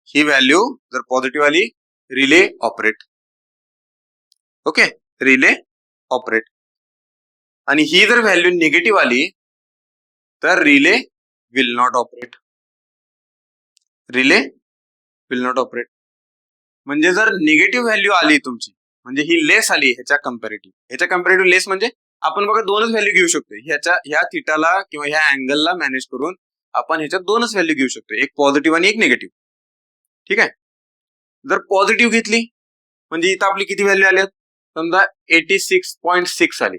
S1: ही व्हॅल्यू जर पॉझिटिव्ह आली, relay operate. Okay, relay operate. आणि ही जर व्हॅल्यू निगेटिव्ह आली तर relay will not operate. Relay will not operate. म्हणजे जर निगेटिव्ह व्हॅल्यू आली तुमची, म्हणजे ही लेस आली ह्याच्या कम्पॅरेटिव्ह लेस, म्हणजे आपण बघा दोनच व्हॅल्यू घेऊ शकतो ह्या थिटाला किंवा ह्या अँगलला मॅनेज करून आपण ह्याच्यात दोनच व्हॅल्यू घेऊ शकतो, एक पॉझिटिव्ह आणि एक निगेटिव्ह. ठीक आहे. जर पॉझिटिव्ह घेतली म्हणजे इथं आपली किती व्हॅल्यू आल्या, समजा 86.6 आली,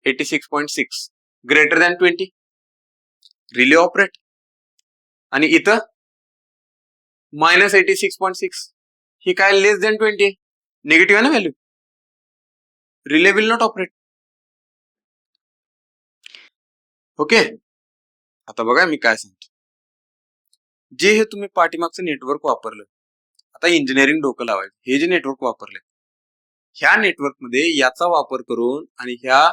S1: 86.6 ग्रेटर दॅन 20, रिले ऑपरेट. आणि इथं -86.6, ही काय लेस दॅन 20, निगेटिव्ह आहे ना value, relay will not operate. Okay, आता बघा मी काय सांगतो. जे हे तुम्ही पाठीमागचं नेटवर्क वापरलं, आता इंजिनिअरिंग डोकं लावायचं, हे जे नेटवर्क वापरले, ह्या नेटवर्क मध्ये याचा वापर करून आणि ह्या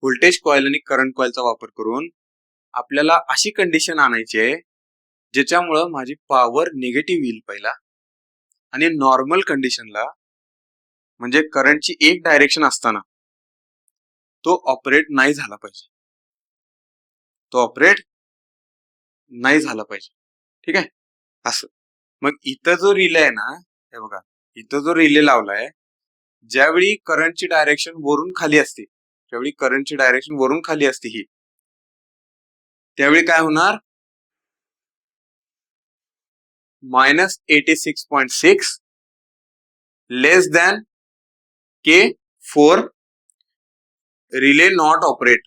S1: व्होल्टेज कॉइल आणि करंट कॉइलचा वापर करून आपल्याला अशी कंडिशन आणायची आहे ज्याच्यामुळं माझी पॉवर निगेटिव्ह येईल पहिला, आणि नॉर्मल कंडिशनला म्हणजे करंटची एक डायरेक्शन असताना तो ऑपरेट नाही झाला पाहिजे, ठीक आहे. असं मग इथं जो रिले आहे ना, हे बघा इथं जो रिले लावलाय, ज्यावेळी करंटची डायरेक्शन वरून खाली असते, ही त्यावेळी काय होणार, -86.6 less than K4, relay not operate.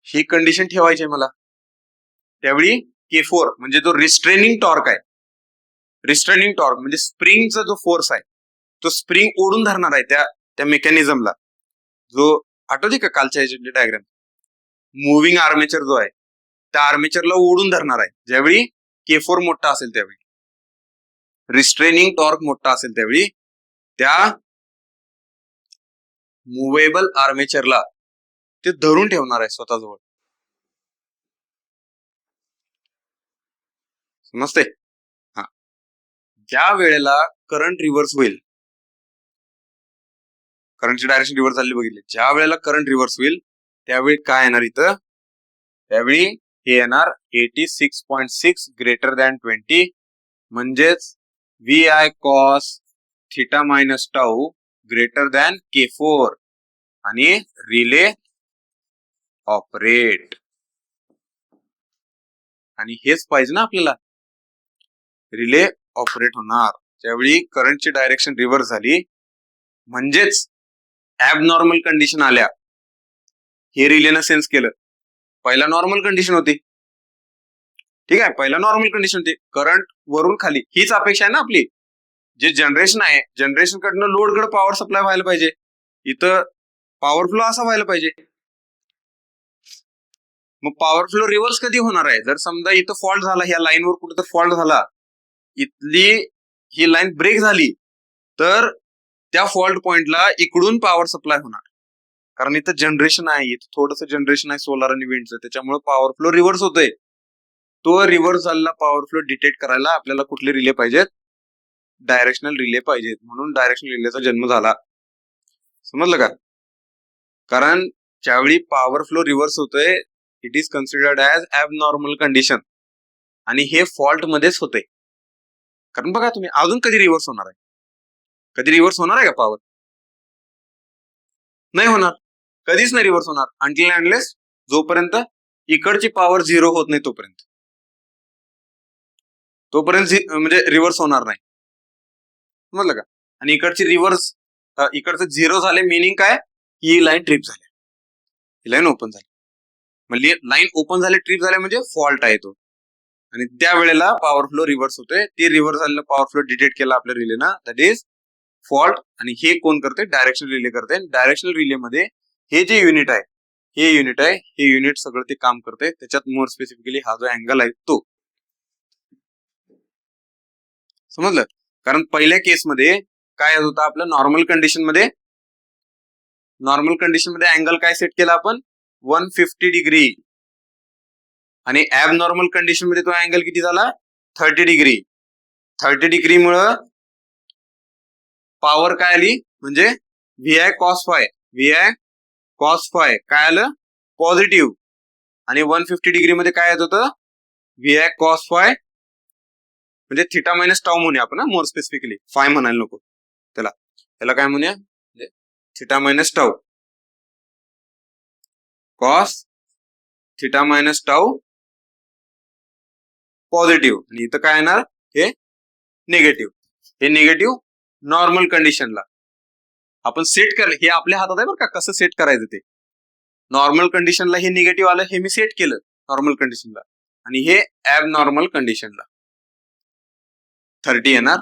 S1: ही कंडिशन ठेवायची आहे मला. त्यावेळी K4 म्हणजे जो रिस्ट्रेनिंग टॉर्क म्हणजे स्प्रिंगचा जो फोर्स आहे, तो स्प्रिंग ओढून धरणार आहे त्या मेकॅनिझमला. जो आठवते का कालच्या ह्याची डायग्राम, मुव्हिंग आर्मेचर जो आहे, त्या आर्मेचरला ओढून धरणार आहे. ज्यावेळी K4 मोठा असेल त्यावेळी, रिस्ट्रेनिंग टॉर्क मोठा असेल त्यावेळी त्या मुव्हेबल आर्मेचरला ते धरून ठेवणार आहे स्वतःजवळ. समजते? हा, ज्या वेळेला करंट रिव्हर्स होईल, करंटची डायरेक्शन रिव्हर्स झाली बघितली, ज्या वेळेला करंट रिव्हर्स होईल त्यावेळी काय येणार इथं, त्यावेळी हे येणार 86.6 ग्रेटर दॅन 20, म्हणजेच VI cos θ - τ greater than K4 आणि रिले ऑपरेट. आणि हेच पाहिजे ना आपल्याला, रिले ऑपरेट होणार ज्यावेळी करंटची डायरेक्शन रिव्हर्स झाली, म्हणजेच ऍबनॉर्मल कंडिशन आल्या, हे रिलेनं सेन्स केलं. पहिला नॉर्मल कंडिशन होती, ठीक आहे, पहिला नॉर्मल कंडिशन होती, करंट वरून खाली, हीच अपेक्षा आहे ना आपली. जे जनरेशन आहे, जनरेशन कडनं लोड कडे पॉवर सप्लाय व्हायला पाहिजे, इथं पॉवर फ्लो असा व्हायला पाहिजे. मग पॉवर फ्लो रिव्हर्स कधी होणार आहे, जर समजा इथं फॉल्ट झाला, ह्या लाईनवर कुठं फॉल्ट झाला, इथली ही लाईन ब्रेक झाली, तर त्या फॉल्ट पॉइंटला इकडून पॉवर सप्लाय होणार, कारण इथं जनरेशन आहे, इथं थोडंसं जनरेशन आहे सोलार आणि विंडचं, त्याच्यामुळे पॉवर फ्लो रिव्हर्स होतोय. तो रिव्हर्स झालेला पॉवर फ्लो डिटेक्ट करायला आपल्याला कुठले रिले पाहिजेत, डायरेक्शनल रिले पाहिजेत. म्हणून डायरेक्शनल रिलेचा जन्म झाला. समजलं का? कारण ज्यावेळी पॉवर फ्लो रिव्हर्स होतोय, it is considered as abnormal condition, आणि हे फॉल्ट मध्येच होते. कारण बघा तुम्ही अजून कधी रिव्हर्स होणार आहे? कधी रिव्हर्स होणार आहे का पॉवर? नाही होणार, कधीच नाही रिव्हर्स होणार अंटिल अनलेस जोपर्यंत इकडची पॉवर 0 होत नाही तोपर्यंत म्हणजे रिव्हर्स होणार नाही. समजलं का? आणि इकडची रिव्हर्स इकडचं 0 झाले मिनिंग काय? ही लाईन ट्रिप झाली, ही लाईन ओपन झाली. म्हणजे लाईन ओपन झाले, ट्रिप झाले म्हणजे फॉल्ट आहे तो, आणि त्यावेळेला पॉवर फ्लो रिव्हर्स होते. ते रिव्हर्स झालेला पॉवर फ्लो डिटेक्ट केला आपल्या रिलेना, दॅट इज फॉल्ट. आणि हे कोण करते? डायरेक्शनल रिले करते. डायरेक्शनल रिले मध्ये हे जे युनिट आहे, हे युनिट सगळं ते काम करते. त्याच्यात मोर स्पेसिफिकली हा जो अँगल आहे तो. समजलं? कारण पहिल्या केसमध्ये काय होतं आपलं, नॉर्मल कंडिशन मध्ये अँगल काय सेट केला आपण? 150 डिग्री. आणि ऍब नॉर्मल कंडिशन मध्ये तो अँगल किती झाला? 30 डिग्री. 30 डिग्रीमुळं पॉवर काय आली? म्हणजे VI cos phi काय आलं? पॉझिटिव्ह. आणि 150 डिग्री मध्ये काय येत होतं? VI cos phi म्हणजे थिटा मायनस टाऊ म्हणूया आपण, मोर स्पेसिफिकली फाय म्हणायला नको त्याला काय म्हणूया? Theta minus tau cos theta minus tau positive. आणि इथं काय येणार? हे निगेटिव्ह. हे निगेटिव्ह नॉर्मल कंडिशनला आपण सेट कर. हे आपल्या हातात आहे बरं का, कसं सेट करायचं ते. नॉर्मल कंडिशनला हे निगेटिव्ह आलं, हे मी सेट केलं नॉर्मल कंडिशनला. आणि हे ऍब नॉर्मल कंडिशनला 30 येणार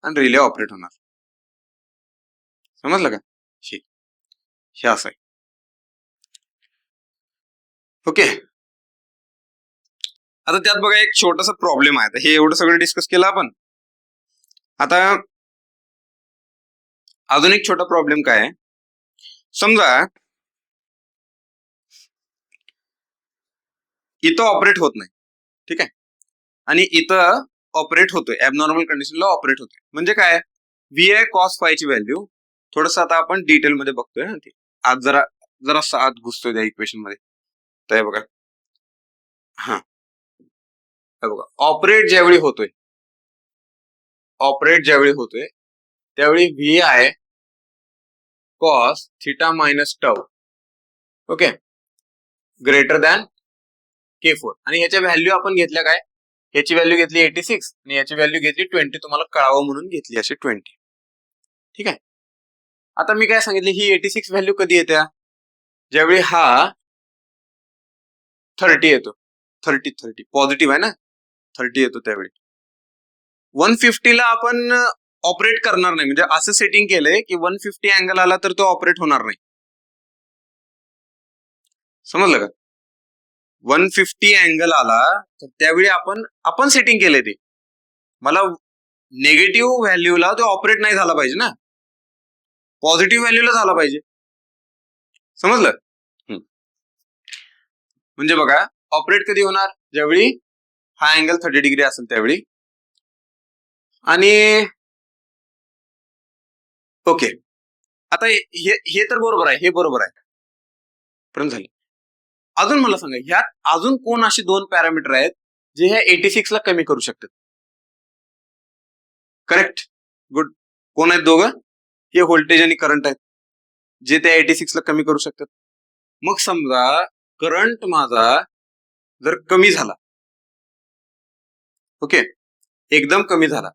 S1: आणि रिले ऑपरेट होणार. समजलं का? हे असं आहे. ओके. आता त्यात बघा एक छोटासा प्रॉब्लेम आहे. हे एवढं सगळं डिस्कस केलं आपण. आता अजून एक छोटा प्रॉब्लेम काय आहे, समजा इथं ऑपरेट होत नाही, ठीक आहे, आणि इथं ऑपरेट होतोय, ऍबनॉर्मल कंडिशनला ऑपरेट होतोय. म्हणजे काय? VI cos phi ची व्हॅल्यू थोडस आता आपण डिटेल मध्ये बघतोय ना, ते आज जरा आत घुसतोय त्या इक्वेशन मध्ये. तर बघा, हा बघा, ऑपरेट ज्यावेळी होतोय त्यावेळी VI cos theta minus tau okay greater than K4. आणि ह्याच्या व्हॅल्यू आपण घेतल्या काय? ह्याची व्हॅल्यू घेतली 86 आणि याची व्हॅल्यू घेतली 20. तुम्हाला कळावं म्हणून घेतली अशी 20. ठीक आहे. आता मी काय सांगितले, ही 86 व्हॅल्यू कधी येत्या? ज्यावेळी हा 30 येतो. 30 पॉझिटिव्ह आहे ना, 30 येतो त्यावेळी. 150 ला आपण ऑपरेट करणार नाही, म्हणजे असं सेटिंग केलंय की 150 अँगल आला तर तो ऑपरेट होणार नाही. समजलं का? 150 अँगल आला तर त्यावेळी आपण सेटिंग केलंय ते, मला निगेटिव्ह व्हॅल्यूला तो ऑपरेट नाही झाला पाहिजे ना, पॉझिटिव्ह व्हॅल्यूला झाला पाहिजे. समजलं? म्हणजे बघा, ऑपरेट कधी होणार? ज्यावेळी हा अँगल 30 डिग्री असेल त्यावेळी. आणि ओके, आता हे तर बरोबर आहे, हे बरोबर आहे पर्यंत झाले. अजून मला सांगा, ह्यात अजून कोण असे दोन पॅरामीटर आहेत जे ह्या 86 ला कमी करू शकतात? Correct, good. कोण आहेत दोघं? हे व्होल्टेज आणि करंट आहेत जे त्या 86 ला कमी करू शकतात. मग समजा करंट माझा जर कमी झाला, ओके, एकदम कमी झाला,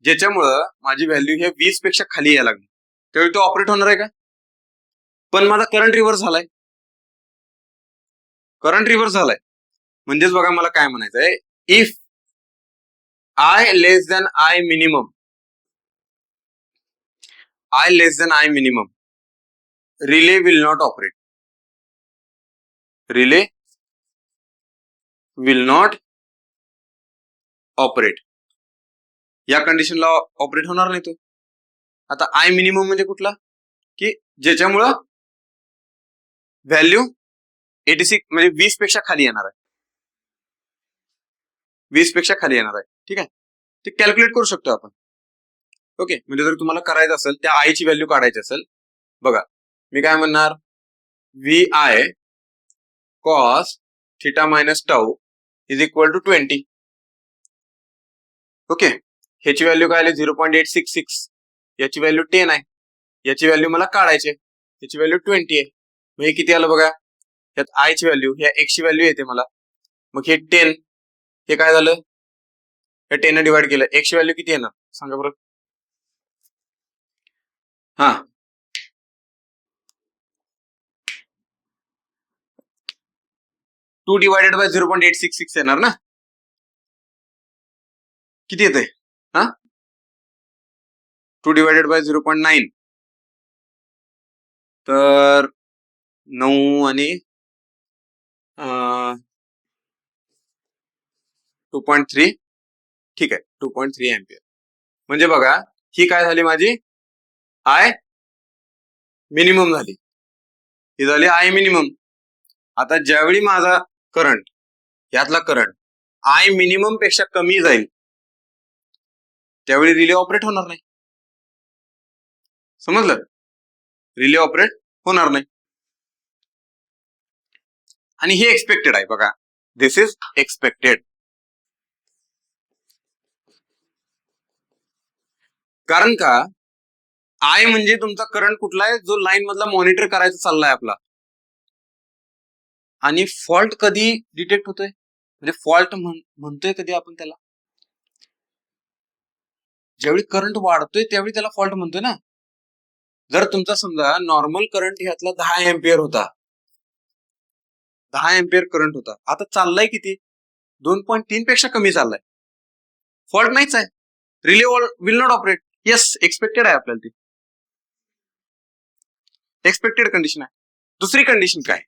S1: ज्याच्यामुळं माझी व्हॅल्यू हे 20 पेक्षा खाली यायला लागली, त्यावेळी तो ऑपरेट होणार आहे का? पण माझा करंट रिव्हर्स झालाय. म्हणजेच बघा, मला काय म्हणायचंय, if I less than I minimum, relay will not operate. या कंडिशनला ऑपरेट होणार नाही तो. आता I मिनिमम म्हणजे कुठला? की ज्याच्यामुळं व्हॅल्यू 86 म्हणजे 20 पेक्षा खाली येणार आहे. ठीक आहे, ते कॅल्क्युलेट करू शकतो आपण. ओके, म्हणजे जर तुम्हाला करायचं असेल, त्या I ची व्हॅल्यू काढायची असेल, बघा मी काय म्हणणार, VI cos theta minus tau is equal to 20. Okay, ह्याची व्हॅल्यू काय आली 0.866, याची व्हॅल्यू 10 आहे, याची व्हॅल्यू मला काढायची आहे, याची व्हॅल्यू 20 आहे. मग हे किती आलं बघा, यात आय ची व्हॅल्यू, ह्या एक्स ची व्हॅल्यू येते मला, मग हे 10, हे काय झालं, हे 10 डिवाइड केलं, एक्स ची व्हॅल्यू किती आहे ना सांगा बरं. हा 2 डिवायडेड बाय 0.866 येणार ना, किती येते, हा 2 डिवायडेड बाय 0.9, तर 9 आणि 2.3, ठीक आहे 2.3 एम्पियर. म्हणजे बघा ही काय झाली माझी आय मिनिमम झाली, ही झाली आय मिनिमम. आता ज्यावेळी माझा करंट, यातला करंट आय मिनिमम पेक्षा कमी जाईल त्यावेळी रिले ऑपरेट होणार नाही, समजलं, रिले ऑपरेट होणार नाही. आणि हे एक्सपेक्टेड आहे बघा, दिस इज एक्सपेक्टेड. कारण का, आय म्हणजे तुमचा करंट कुठला आहे, जो लाईन मधला मॉनिटर करायचा चाललाय आपला. आणि फॉल्ट कधी डिटेक्ट होतोय, म्हणजे फॉल्ट म्हणतोय कधी आपण त्याला, ज्यावेळी करंट वाढतोय त्यावेळी त्याला फॉल्ट म्हणतोय ना. जर तुमचा समजा नॉर्मल करंट ह्यातला 10 एम्पियर होता, 10 एम्पियर करंट होता, आता चाललाय किती, 2.3 पेक्षा कमी चाललाय, फॉल्ट नाहीच आहे, relay will not operate. Yes, expected आहे आपल्याला, ती एक्सपेक्टेड कंडिशन आहे. दुसरी कंडिशन काय,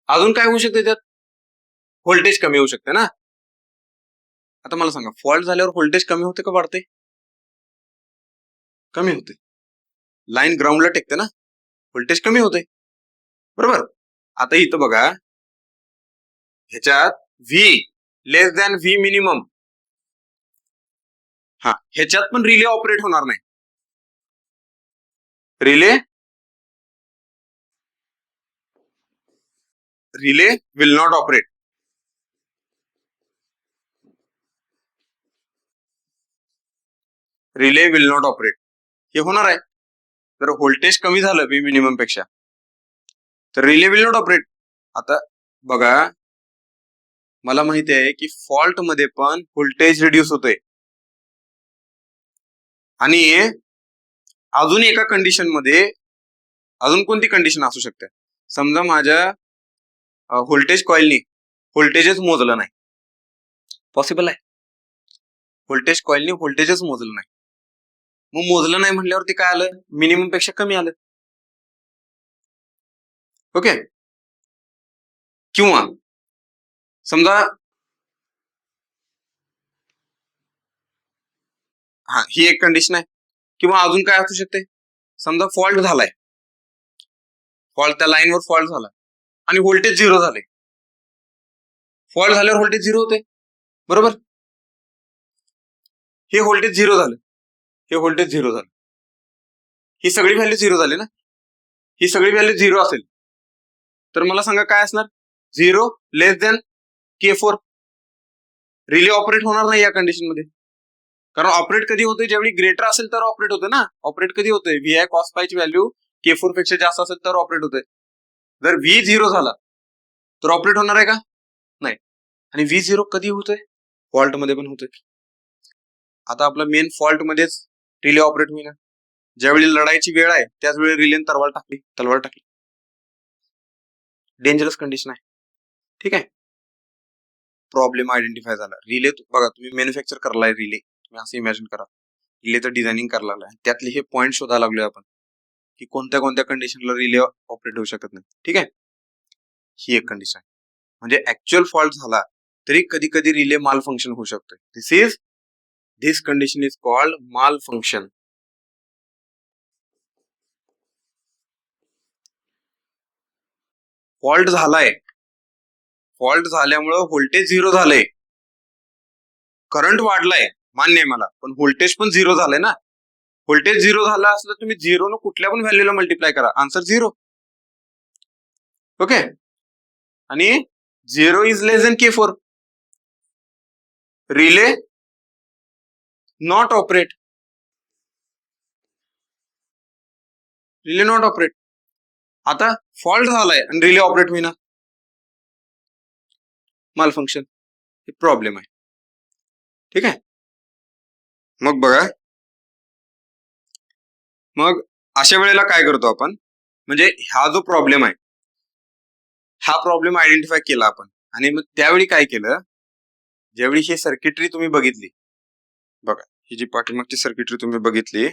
S1: अजून काय होऊ शकते त्यात, व्होल्टेज कमी होऊ शकते ना. आता मला सांगा, फॉल्ट झाल्यावर व्होल्टेज कमी होते का वाढते, कमी होते, लाईन ग्राउंडला टेकते ना, व्होल्टेज कमी होते, बरोबर. आता इथं बघा, ह्याच्यात व्ही लेस दॅन व्ही मिनिमम, हा ह्याच्यात पण रिले ऑपरेट होणार नाही, relay will not operate. Relay will not operate हे होणार आहे. जर व्होल्टेज कमी झालं व्ही मिनिमम पेक्षा तर रिले विल नॉट ऑपरेट. आता बघा, मला माहिती आहे की फॉल्ट मध्ये पण व्होल्टेज रिड्यूस होतोय, आणि अजून एका कंडिशन मध्ये, अजून कोणती कंडिशन असू शकते, समजा माझ्या व्होल्टेज कॉइलनी व्होल्टेजच मोजलं नाही, पॉसिबल आहे, व्होल्टेज कॉइलनी व्होल्टेजच मोजलं नाही, मग मोजलं नाही म्हटल्यावरती काय आलं, मिनिमम पेक्षा कमी आलं, ओके. किंवा समजा, हा ही एक कंडिशन आहे. किंवा अजून काय असू शकते, समजा फॉल्ट झालाय, फॉल्ट त्या लाईनवर फॉल्ट झाला आणि व्होल्टेज 0 झाले, फॉल्ट झाल्यावर व्होल्टेज 0 होते, बरोबर. हे व्होल्टेज 0 झालं, हे व्होल्टेज 0 झालं, ही सगळी व्हॅल्यू 0 झाली ना, ही सगळी व्हॅल्यू 0 असेल तर मला सांगा काय असणार, 0 लेस दॅन K4, रिले ऑपरेट होणार नाही या कंडिशन मध्ये. कारण ऑपरेट कधी होते, ज्यावेळी ग्रेटर असेल तर ऑपरेट होते ना, ऑपरेट कधी होते, VI cos phi ची व्हॅल्यू K4 पेक्षा जास्त असेल तर ऑपरेट होते. जर V 0 झाला तर ऑपरेट होणार आहे का, नाही. आणि V 0 कधी होतोय, फॉल्ट मध्ये पण होतोय. आता आपला मेन फॉल्ट मध्येच रिले ऑपरेट होईना, ज्यावेळी लढायची वेळ आहे त्याच वेळी रिलेन तलवार टाकली, डेंजरस कंडिशन आहे, ठीक आहे. प्रॉब्लेम आयडेंटिफाय झाला, रिले बघा तुम्ही मॅन्युफॅक्चर करलाय रिले, तुम्ही असं इमॅजिन करा, रिले तर डिझायनिंग करायला लागलाय, त्यातले हे पॉईंट शोधायला लागलोय आपण की कोणत्या कोणत्या कंडिशनला रिले ऑपरेट होऊ शकत नाही, ठीक आहे. ही एक कंडिशन आहे, म्हणजे ऍक्च्युअल फॉल्ट झाला तरी कधी कधी रिले माल फंक्शन होऊ शकतोय. दिस कंडिशन इज कॉल्ड माल फंक्शन. फॉल्ट झालाय, फॉल्ट झाल्यामुळं व्होल्टेज 0 झालंय, करंट वाढलाय, मान्य आहे मला, पण व्होल्टेज पण 0 झालंय ना. व्होल्टेज 0 झाला असलं तुम्ही 0 न कुठल्या पण व्हॅल्यूला मल्टिप्लाय करा, आन्सर 0, ओके. आणि 0 is less than K4. Relay not operate. Relay not operate. आता फॉल्ट झालाय आणि रिले ऑपरेट होईना, माल फंक्शन, प्रॉब्लेम आहे. ठीक आहे. मग बघा, मग अशा वेळेला काय करतो आपण, म्हणजे हा जो प्रॉब्लेम आहे, हा प्रॉब्लेम आयडेंटिफाय केला आपण, आणि मग त्यावेळी काय केलं, ज्यावेळी ही सर्किटरी तुम्ही बघितली, बघा ही जी पाठीमागची सर्किटरी तुम्ही बघितली,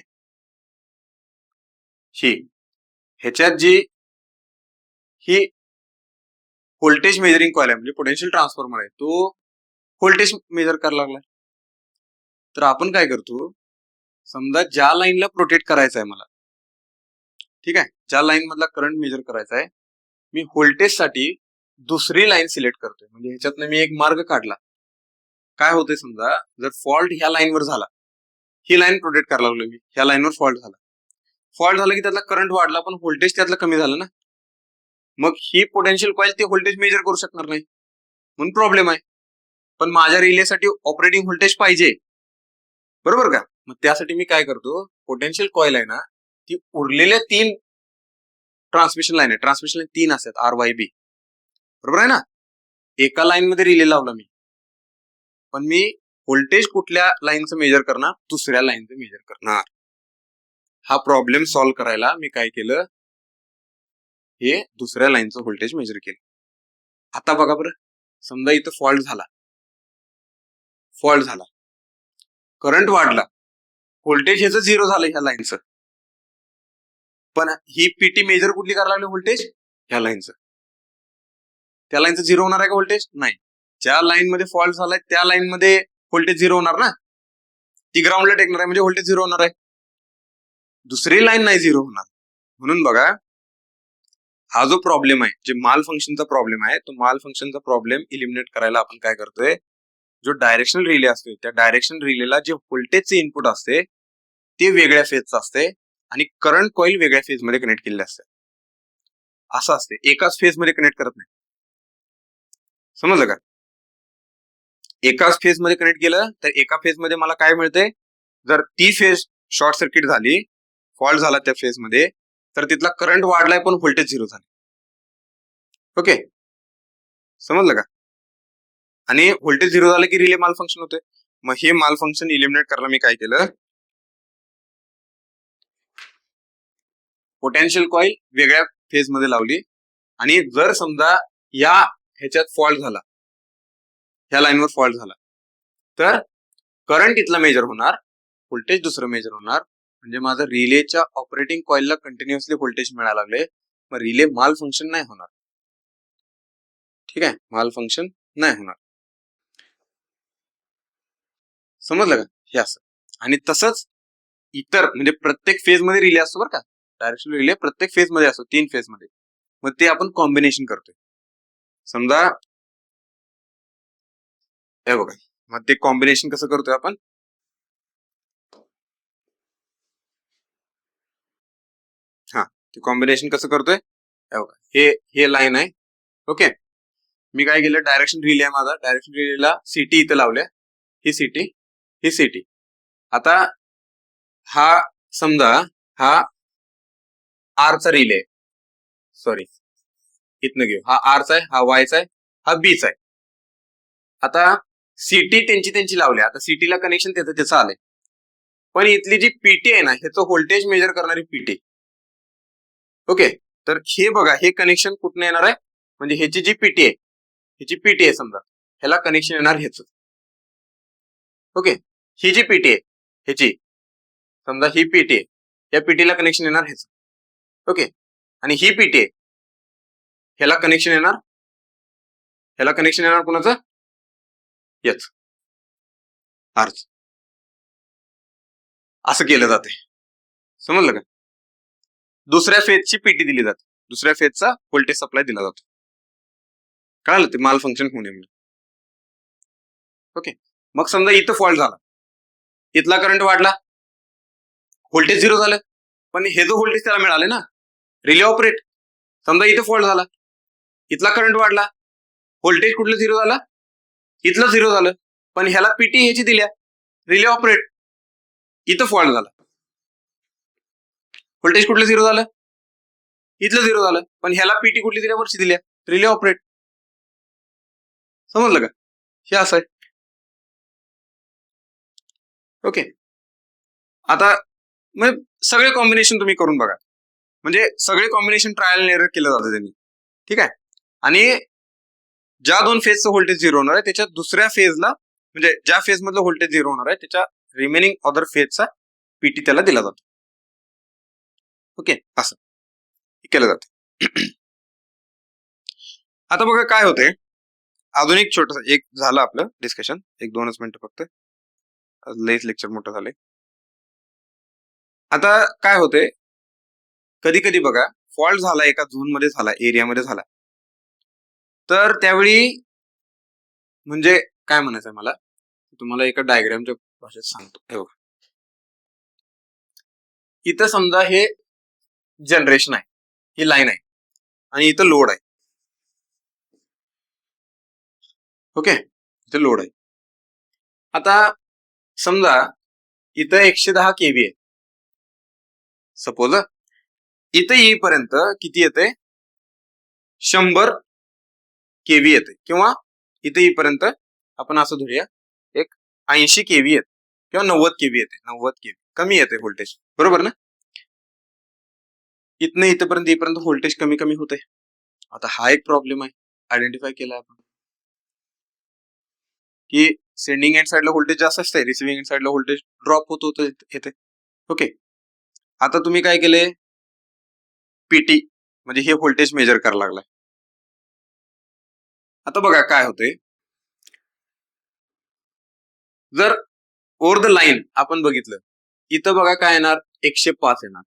S1: ही ह्याच्यात जी ही व्होल्टेज मेजरिंग कॉइल आहे, म्हणजे पोटेन्शियल ट्रान्सफॉर्मर आहे, तो व्होल्टेज मेजर करायला लागलाय. तर आपण काय करतो, समजा ज्या लाईनला प्रोटेक्ट करायचं आहे मला, ठीक आहे, ज्या लाईन मधला करंट मेजर करायचा आहे, मी व्होल्टेज साठी दुसरी लाईन सिलेक्ट करतोय. म्हणजे ह्याच्यातनं मी एक मार्ग काढला. काय होतंय, समजा जर फॉल्ट ह्या लाईनवर झाला, ही लाईन प्रोटेक्ट करायला लागलो मी, ह्या लाईनवर फॉल्ट झाला की त्यातला करंट वाढला, पण व्होल्टेज त्यातलं कमी झालं ना. मग ही पोटेन्शियल कॉइल ते व्होल्टेज मेजर करू शकणार नाही, म्हणून प्रॉब्लेम आहे. पण माझ्या रिलेसाठी ऑपरेटिंग व्होल्टेज पाहिजे, बरोबर का. मग त्यासाठी मी काय करतो, पोटेन्शियल कॉइल आहे ना, ती उरलेल्या 3 ट्रान्समिशन लाईन आहे, ट्रान्समिशन लाईन 3 असतात, RYB, बरोबर आहे ना. एका लाईन मध्ये रिले लावला मी, पण मी व्होल्टेज कुठल्या लाईनचं मेजर करणार, दुसऱ्या लाईनचं मेजर करणार. हा प्रॉब्लेम सॉल्व्ह करायला मी काय केलं, हे दुसऱ्या लाईनचं व्होल्टेज मेजर केलं. आता बघा बरं, समजा इथं फॉल्ट झाला, करंट वाढला, व्होल्टेज ह्याचं 0 झालं ह्या लाईनचं, पण ही पीटी मेजर कुठली करायला लागली, व्होल्टेज ह्या लाईनचं. त्या लाईनचं 0 होणार आहे का व्होल्टेज? नाही. ज्या लाईन मध्ये फॉल्ट झालाय त्या लाईन मध्ये व्होल्टेज 0 होणार ना, ती ग्राउंडला टेकणार आहे, म्हणजे व्होल्टेज 0 होणार आहे. दुसरी लाईन नाही 0 होणार. म्हणून बघा, हा जो प्रॉब्लेम आहे, जे माल फंक्शनचा प्रॉब्लेम आहे, तो माल फंक्शनचा प्रॉब्लेम इलिमिनेट करायला आपण काय करतोय, जो डायरेक्शनल रिले असतो, त्या डायरेक्शनल रिलेला जे व्होल्टेजचे इनपुट असते ते वेगळ्या फेजचं असते आणि करंट कॉइल वेगळ्या फेज मध्ये कनेक्ट केलेले असते. असं असते, एकाच फेज मध्ये कनेक्ट करत नाही. समजलं का. एकाच फेज मध्ये कनेक्ट केलं तर एका फेज मध्ये मला काय मिळते, जर ती फेज शॉर्ट सर्किट झाली, फॉल्ट झाला त्या फेज मध्ये, तर तिथला करंट वाढलाय पण व्होल्टेज 0 झाले. ओके, समजलं का. आणि व्होल्टेज 0 झालं की रिले माल फंक्शन होते. मग हे माल फंक्शन इलिमिनेट करायला मी काय केलं, पोटेन्शियल कॉइल वेगळ्या फेज मध्ये लावली, आणि जर समजा या ह्याच्यात फॉल्ट झाला, ह्या लाईनवर फॉल्ट झाला, तर करंट इथला मेजर होणार, व्होल्टेज दुसरं मेजर होणार, म्हणजे माझं रिलेच्या ऑपरेटिंग कॉइलला कंटिन्युअसली व्होल्टेज मिळायला लागले, मग रिले माल फंक्शन नाही होणार. ठीक आहे, माल फंक्शन नाही होणार. समजलं का. हे असं. आणि तसंच इतर, म्हणजे प्रत्येक फेज मध्ये रिले असतो बरं का, डायरेक्शनल रिले प्रत्येक फेज मध्ये असतो, 3 फेज मध्ये. मग ते आपण कॉम्बिनेशन करतोय. समजा हे बघा, मग ते कॉम्बिनेशन कसं करतोय आपण, हा ते कॉम्बिनेशन कसं करतोय, हे बघा, हे लाईन आहे. ओके, मी काय केलं, डायरेक्शन रिले आहे माझा, डायरेक्शन रिलेला सिटी इथं लावल्या, ही सिटी. आता हा समजा हा आरचा रिले, सॉरी इथनं घेऊ, हा आरचा आहे, हा वायचा आहे, हा बीचा आहे. आता सिटी त्यांची लावली, आता सिटीला कनेक्शन त्याचं आलंय, पण इथली जी पीटी आहे ना, ह्याचं व्होल्टेज मेजर करणारी पीटी. ओके, तर हे बघा, हे कनेक्शन कुठनं येणार आहे, म्हणजे ह्याची जी पीटी आहे, समजा ह्याला कनेक्शन येणार ह्याच. ओके, ही जी पीटी आहे ह्याची, समजा ही पीटी आहे, या पीटीला कनेक्शन येणार ह्याच. ओके, आणि ही पीटी आहे, ह्याला कनेक्शन येणार कुणाचं, याच आरच. असं केलं जाते. समजलं का. दुसऱ्या फेजची पीटी दिली जाते, दुसऱ्या फेजचा व्होल्टेज सप्लाय दिला जातो. कळलं, ते माल फंक्शन होणे म्हणजे. ओके, मग समजा इथं फॉल्ट झाला, इथला करंट वाढला, व्होल्टेज 0 झालं, पण हे जो व्होल्टेज त्याला मिळाले ना, रिले ऑपरेट. समजा इथं फॉल्ट झाला, इथला करंट वाढला, व्होल्टेज कुठलं झिरो झालं, इथलं झिरो झालं, पण ह्याला पीटी ह्याची दिल्या, रिले ऑपरेट, इथं फॉल्ट झाला. व्होल्टेज कुठलं झिरो झालं, इथलं झिरो झालं, पण ह्याला पीटी कुठली दिल्या, वरची दिल्या, रिले ऑपरेट. समजलं का, हे असं आहे. ओके, आता मग सगळे कॉम्बिनेशन तुम्ही करून बघा, म्हणजे सगळे कॉम्बिनेशन ट्रायल एरर केलं जातं त्यांनी. ठीक आहे, आणि ज्या दोन फेजचं व्होल्टेज झिरो होणार आहे त्याच्या दुसऱ्या फेजला, म्हणजे ज्या फेज मधलं व्होल्टेज झिरो होणार आहे त्याच्या रिमेनिंग अदर फेजचा पीटी त्याला दिला जातो. ओके, असं केलं जातं. आता बघा काय होते, अजून एक छोटस एक झालं आपलं डिस्कशन, एक 2च मिनिटं फक्त, लईच लेक्चर मोठं झालंय. आता काय होते, कधी कधी बघा फॉल्ट झाला एका झोन मध्ये झाला, एरियामध्ये झाला, तर त्यावेळी म्हणजे काय म्हणायचंय मला, तुम्हाला एका डायग्रामच्या भाषेत सांगतो. हे बघा, इथं समजा हे जनरेशन आहे, ही लाईन आहे, आणि इथं लोड आहे. ओके, इथं लोड आहे. आता समजा इथं 110 केव्ही आहे, सपोज इथं येईपर्यंत किती येते, 100 केव्ही येते, किंवा इथे येईपर्यंत आपण असं धरूया एक 80 केव्ही येते, किंवा 90 केव्ही येते, 90 केव्ही कमी येते व्होल्टेज, बरोबर ना. इथनं इथपर्यंत येईपर्यंत व्होल्टेज कमी कमी होते. आता हा एक प्रॉब्लेम आहे, आयडेंटिफाय केला आपण, की सेंडिंग एंड साइडला व्होल्टेज जास्त असते, रिसिव्हिंग एंड साइडला व्होल्टेज ड्रॉप होत होत येते. ओके, आता तुम्ही काय केले, पीटी म्हणजे हे व्होल्टेज मेजर करायला लागलाय. आता बघा काय होते, जर ओव्हर द लाईन आपण बघितलं, इथं बघा काय येणार, 105 येणार.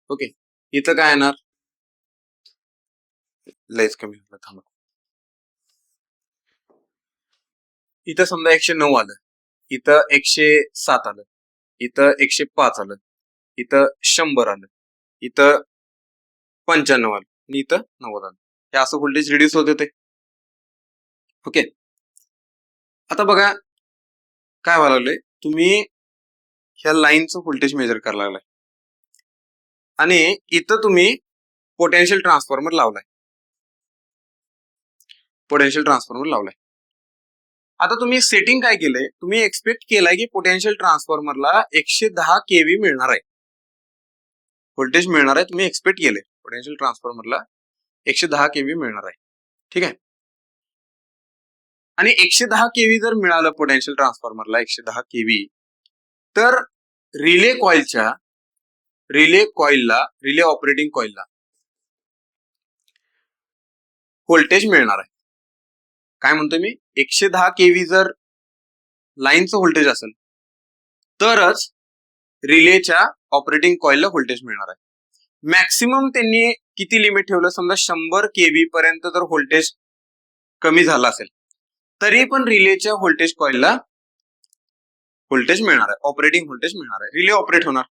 S1: ओके, इथं काय येणार, लयच कमी होतं, थांबा, इथं समजा 109 आलं, इथं 107 आलं, इथं 105 आलं, इथं 100 आलं, इथं 95 आलं, आणि इथं 90 आलं. हे असं व्होल्टेज रिड्यूस होत होते. ओके, आता बघा काय व्हायला लागलंय, तुम्ही ह्या लाईनचं व्होल्टेज मेजर करायला लागलाय, आणि इथं तुम्ही पोटेन्शियल ट्रान्सफॉर्मर लावलाय, पोटेन्शियल ट्रान्सफॉर्मर लावलाय. आता तुम्ही सेटिंग काय केलंय, तुम्ही एक्सपेक्ट केलाय की पोटेन्शियल ट्रान्सफॉर्मरला 110 केव्ही मिळणार आहे, व्होल्टेज मिळणार आहे, तुम्ही एक्सपेक्ट केले पोटेन्शियल ट्रान्सफॉर्मरला 110 केव्ही मिळणार आहे. ठीक आहे, आणि 110 केव्ही जर मिळालं पोटेन्शियल ट्रान्सफॉर्मरला 110 केव्ही, तर रिले ऑपरेटिंग कॉइलला व्होल्टेज मिळणार आहे. काय म्हणतोय मी, 110 केव्ही जर लाईनचं व्होल्टेज असेल तरच रिलेच्या ऑपरेटिंग कॉइलला व्होल्टेज मिळणार आहे. मॅक्सिमम त्यांनी किती लिमिट ठेवलं, समजा 100 केव्ही पर्यंत जर व्होल्टेज कमी झाला असेल तरी पण रिलेच्या व्होल्टेज कॉइलला व्होल्टेज मिळणार आहे, ऑपरेटिंग व्होल्टेज मिळणार आहे, रिले ऑपरेट होणार.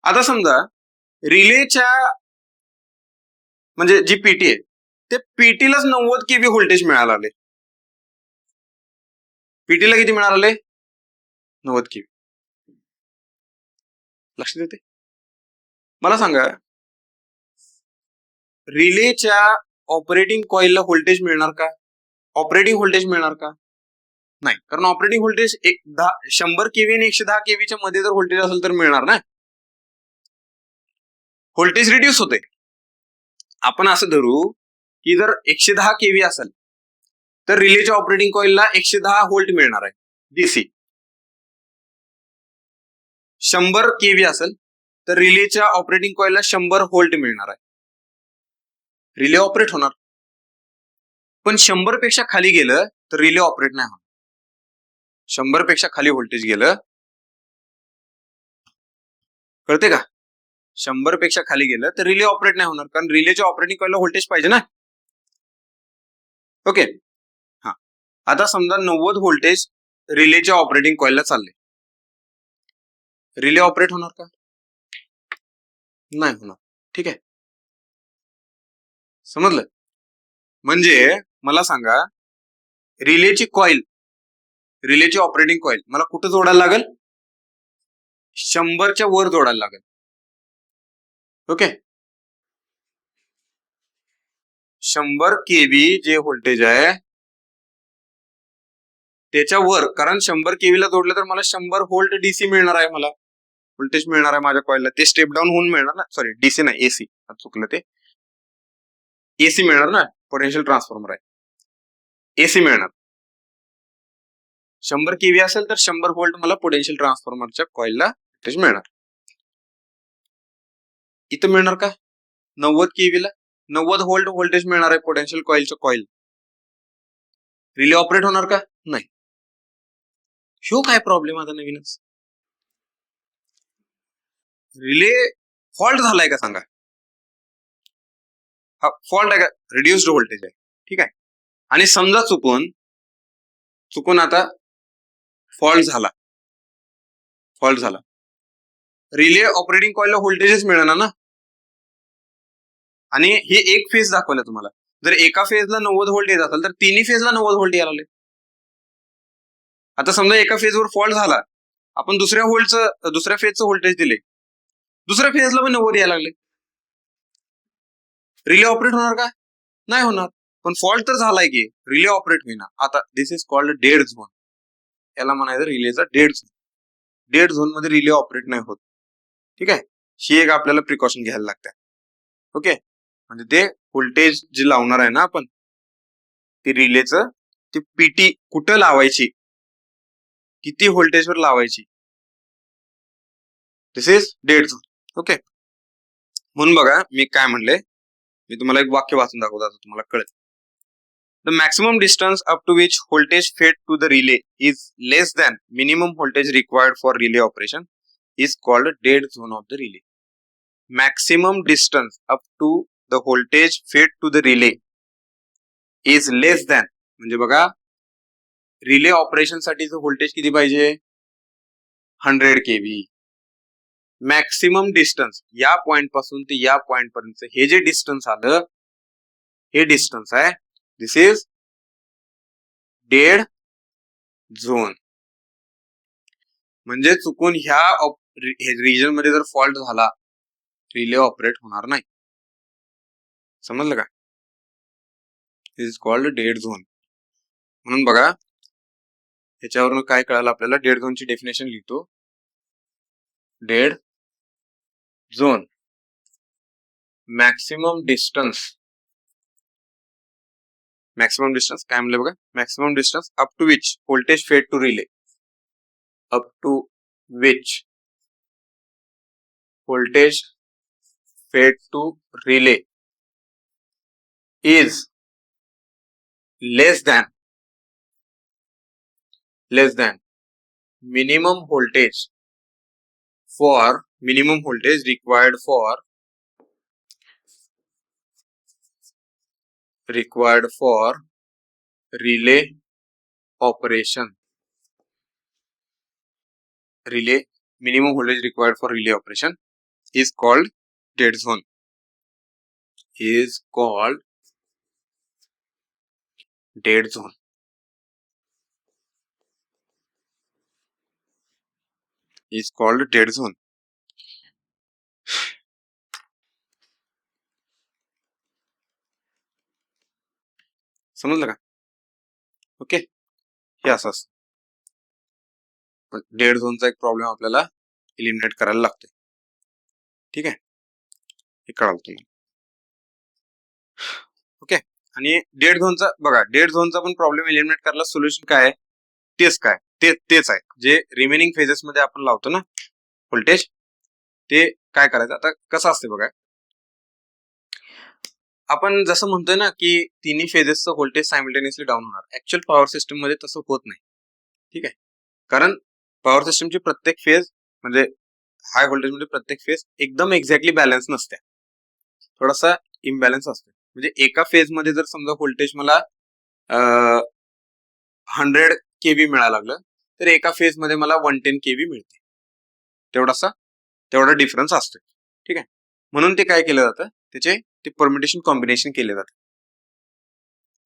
S1: आता समजा रिलेच्या म्हणजे जी पीटी आहे, ते पीटीलाच 90 केव्ही व्होल्टेज मिळाले, पीटीला किती मिळाले, 90 केव्ही. लक्षात येते, मला सांगा रिलेच्या ऑपरेटिंग कॉइलला व्होल्टेज मिळणार का, ऑपरेटिंग व्होल्टेज मिळणार का, नाही, कारण ऑपरेटिंग व्होल्टेज 100 केव्ही आणि 110 केव्हीच्या मध्ये जर व्होल्टेज असेल तर मिळणार ना, व्होल्टेज रिड्यूस होते. आपण असं धरू की जर 110 केव्ही असेल तर रिलेच्या ऑपरेटिंग कॉइलला 110 व्होल्ट मिळणार आहे डीसी. 100 केव्ही असेल तर रिलेच्या ऑपरेटिंग कॉइलला 100 व्होल्ट मिळणार आहे, रिले ऑपरेट होणार. पण 100 पेक्षा खाली गेलं तर रिले ऑपरेट नाही होणार. 100 पेक्षा खाली व्होल्टेज गेलं, कळते का, 100 पेक्षा खाली गेलं तर रिले ऑपरेट नाही होणार, कारण रिलेच्या ऑपरेटिंग कॉइलला व्होल्टेज पाहिजे ना. ओके, हा, आता समजा 90 व्होल्टेज रिलेच्या ऑपरेटिंग कॉइलला चालले, रिले ऑपरेट होणार का, नाही होणार. ठीक आहे, समजलं, म्हणजे मला सांगा, रिलेची कॉईल, रिलेची ऑपरेटिंग कॉईल मला कुठं जोडायला लागेल? 100च्या वर जोडायला लागेल. ओके, 100 केव्ही जे व्होल्टेज आहे त्याच्यावर, कारण 100 केव्हीला जोडलं तर मला 100 व्होल्ट डीसी मिळणार आहे, मला व्होल्टेज मिळणार आहे माझ्या कॉईलला. ते स्टेप डाऊन होऊन मिळणार ना, सॉरी डीसी नाही एसी, चुकलं, ते एसी मिळणार ना, पोटेन्शियल ट्रान्सफॉर्मर आहे, एसी मिळणार. 100 केव्ही असेल तर 100 व्होल्ट मला पोटेन्शियल ट्रान्सफॉर्मरच्या कॉईलला व्होल्टेज मिळणार. इथं मिळणार का? 90 केव्हीला 90 व्होल्ट व्होल्टेज मिळणार आहे पोटेन्शियल कॉईलच्या कॉईल. रिले ऑपरेट होणार का? नाही. ह्यो काय प्रॉब्लेम आता नवीनच? रिले फॉल्ट झालाय का सांगा? हा फॉल्ट आहे का? रिड्युस्ड व्होल्टेज आहे, ठीक आहे. आणि समजा चुकून आता फॉल्ट झाला, रिले ऑपरेटिंग कॉईलला व्होल्टेजच मिळणार ना. आणि हे एक फेज दाखवलं तुम्हाला. जर एका फेजला 90 व्होल्ट येत असेल तर तिन्ही फेजला 90 व्होल्ट यायला लागले. आता समजा एका फेजवर फॉल्ट झाला, आपण दुसऱ्या फेजचं व्होल्टेज दिले, दुसऱ्या फेजला पण 90 यायला लागले. रिले ऑपरेट होणार का? नाही होणार. पण फॉल्ट तर झालाय की, रिले ऑपरेट होईना. आता दिस इज कॉल्ड डेड झोन. याला म्हणायचं रिलेचा डेड झोन. डेड झोन मध्ये रिले ऑपरेट नाही होत, ठीक आहे. ही एक आपल्याला प्रिकॉशन घ्यायला लागते. ओके, म्हणजे ते व्होल्टेज जे लावणार आहे ना आपण, ते रिलेचं ते पीटी कुठं लावायची, किती व्होल्टेजवर लावायची, दिस इज डेड झोन. ओके, म्हणून बघा मी काय म्हणले, मी तुम्हाला एक वाक्य वाचून दाखवतो, तुम्हाला कळेल. The maximum distance up to which voltage fed to the relay is less than minimum voltage required for relay operation is called dead zone of the relay. Maximum distance up to the voltage fed to the relay is less than, म्हणजे बघा रिले ऑपरेशन साठीचं व्होल्टेज किती पाहिजे? 100 केव्ही. मॅक्सिमम डिस्टन्स या पॉइंट पासून ते या पॉइंट पर्यंत हे जे डिस्टन्स आलं, हे डिस्टन्स आहे, दिस इज डेड झोन. म्हणजे चुकून ह्या रिजन मध्ये जर फॉल्ट झाला, रिले ऑपरेट होणार नाही. समजलं का? दिस इज कॉल्ड डेड झोन. म्हणून बघा ह्याच्यावरून काय कळालं आपल्याला, डेड झोनची डेफिनेशन लिहितो. डेड झोन, मॅक्सिमम डिस्टन्स काय म्हणलं बघा, maximum distance up to which voltage fed to relay, up to which voltage fed to relay is less than minimum voltage required for relay operation. Minimum voltage required for relay operation is called dead zone. Is called dead zone. Is called dead zone. समजलं का? ओके, हे असं असतं. पण डेड झोनचा एक प्रॉब्लेम आपल्याला इलिमिनेट करायला लागतो, ठीक आहे. हे कळालं तुम्हाला. ओके, आणि डेड झोनचा बघा, डेड झोनचा पण प्रॉब्लेम इलिमिनेट करायला सोल्युशन काय आहे? तेच आहे जे रिमेनिंग फेजेस मध्ये आपण लावतो ना व्होल्टेज, ते काय करायचं. आता कसं असते बघा, आपण जसं म्हणतोय ना की तिन्ही फेजेसचं व्होल्टेज सायमल्टेनियसली डाऊन होणार. ऍक्च्युअल पॉवर सिस्टम मध्ये तसं होत नाही, ठीक आहे. कारण पॉवर सिस्टमची प्रत्येक फेज म्हणजे हाय व्होल्टेज मध्ये प्रत्येक फेज एकदम एक्झॅक्टली बॅलन्स नसते, थोडासा इम्बॅलन्स असतो. म्हणजे एका फेज मध्ये जर समजा व्होल्टेज मला 100 केव्ही मिळायला लागलं, तर एका फेज मध्ये मला 110 केव्ही मिळते. तेवढा डिफरन्स असतो, ठीक आहे. म्हणून ते काय केलं जातं, त्याचे ते परम्युटेशन कॉम्बिनेशन केले जाते.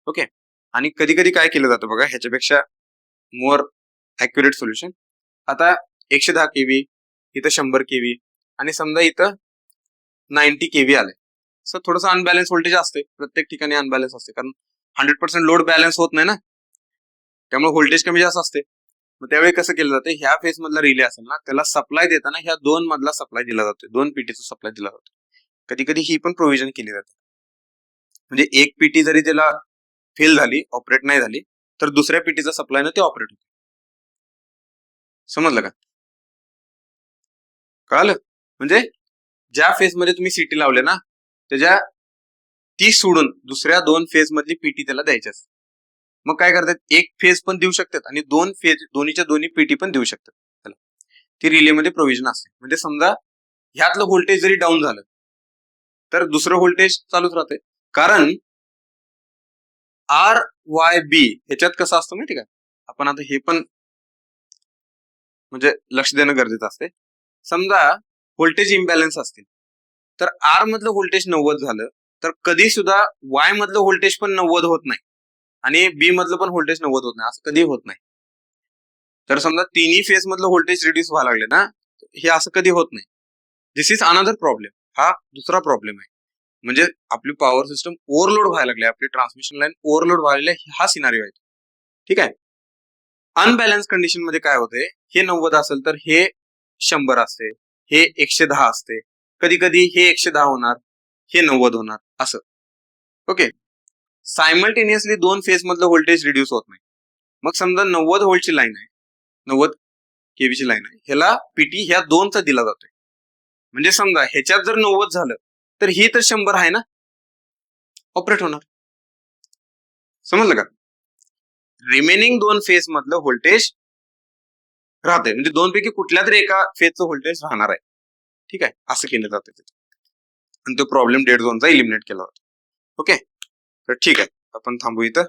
S1: ओके, आणि कधी कधी काय केलं जातं बघा, ह्याच्यापेक्षा मोर ऍक्युरेट सोल्युशन. आता 110 केव्ही, इथं 100 केव्ही, आणि समजा इथं 90 केव्ही आले, सो थोडंसं अनबॅलन्स व्होल्टेज असते, प्रत्येक ठिकाणी अनबॅलन्स असते, कारण 100% लोड बॅलन्स होत नाही ना, त्यामुळे व्होल्टेज कमी जास्त असते. मग त्यावेळी कसं केलं जातं, ह्या फेज मधला रिले असेल ना, त्याला सप्लाय देताना ह्या दोन मधला सप्लाय दिला जातो, 2 पीटीचा सप्लाय दिला जातो. कधी कधी ही पण प्रोव्हिजन केली जाते, म्हणजे एक पीटी जरी त्याला फेल झाली, ऑपरेट नाही झाली, तर दुसऱ्या पीटीचा सप्लाय ते ऑपरेट होते. समजलं का? कळालं? म्हणजे ज्या फेज मध्ये तुम्ही सिटी लावले ना, त्याच्या ती सोडून दुसऱ्या 2 फेज मधली पीटी त्याला द्यायची असते. मग काय करतात, एक फेज पण देऊ शकतात आणि 2 फेज दोन्हीच्या दोन्ही पीटी पण देऊ शकतात त्याला. ती रिलेमध्ये प्रोव्हिजन असते. म्हणजे समजा ह्यातलं व्होल्टेज जरी डाऊन झालं तर दुसरं व्होल्टेज चालूच राहते, कारण आर वाय बी ह्याच्यात कसं असतं माहिती का, आपण आता हे पण म्हणजे लक्ष देणं गरजेचं असते. समजा व्होल्टेज इम्बॅलन्स असतील, तर आर मधलं व्होल्टेज 90 झालं तर कधी सुद्धा वाय मधलं व्होल्टेज पण 90 होत नाही आणि बी मधलं पण व्होल्टेज 90 होत नाही, असं कधी होत नाही. तर समजा तिन्ही फेज मधलं व्होल्टेज रिड्यूस व्हायला लागले ना, हे असं कधी होत नाही. दिस इज अनदर प्रॉब्लेम, हा दुसरा प्रॉब्लेम आहे. म्हणजे आपली पॉवर सिस्टम ओव्हरलोड व्हायला लागली, आपली ट्रान्समिशन लाईन ओव्हरलोड व्हायला, हा सिनारिओ आहे. ठीक आहे. अनबॅलन्स कंडिशन मध्ये काय होते, हे 90 असेल तर हे 100 असते, हे 110 असते, कधी कधी हे 110 होणार, हे 90 होणार, असं. ओके. सायमल्टेनियसली 2 फेज मधलं व्होल्टेज रिड्यूस होत नाही. मग समजा 90 व्होल्टची लाईन आहे, 90 केव्हीची लाईन आहे, ह्याला पीटी ह्या 2चा दिला जातोय. म्हणजे समजा ह्याच्यात जर 90 झालं तर ही तर 100 आहे ना, ऑपरेट होणार. समजलं का? रिमेनिंग 2 फेज मधलं व्होल्टेज राहते, म्हणजे 2 पैकी कुठल्या तरी एका फेजचं व्होल्टेज राहणार आहे. ठीक आहे, असं केलं जातं आणि तो प्रॉब्लेम डेड झोनचा इलिमिनेट केला जातो. ओके, तर ठीक आहे, आपण थांबू इथं.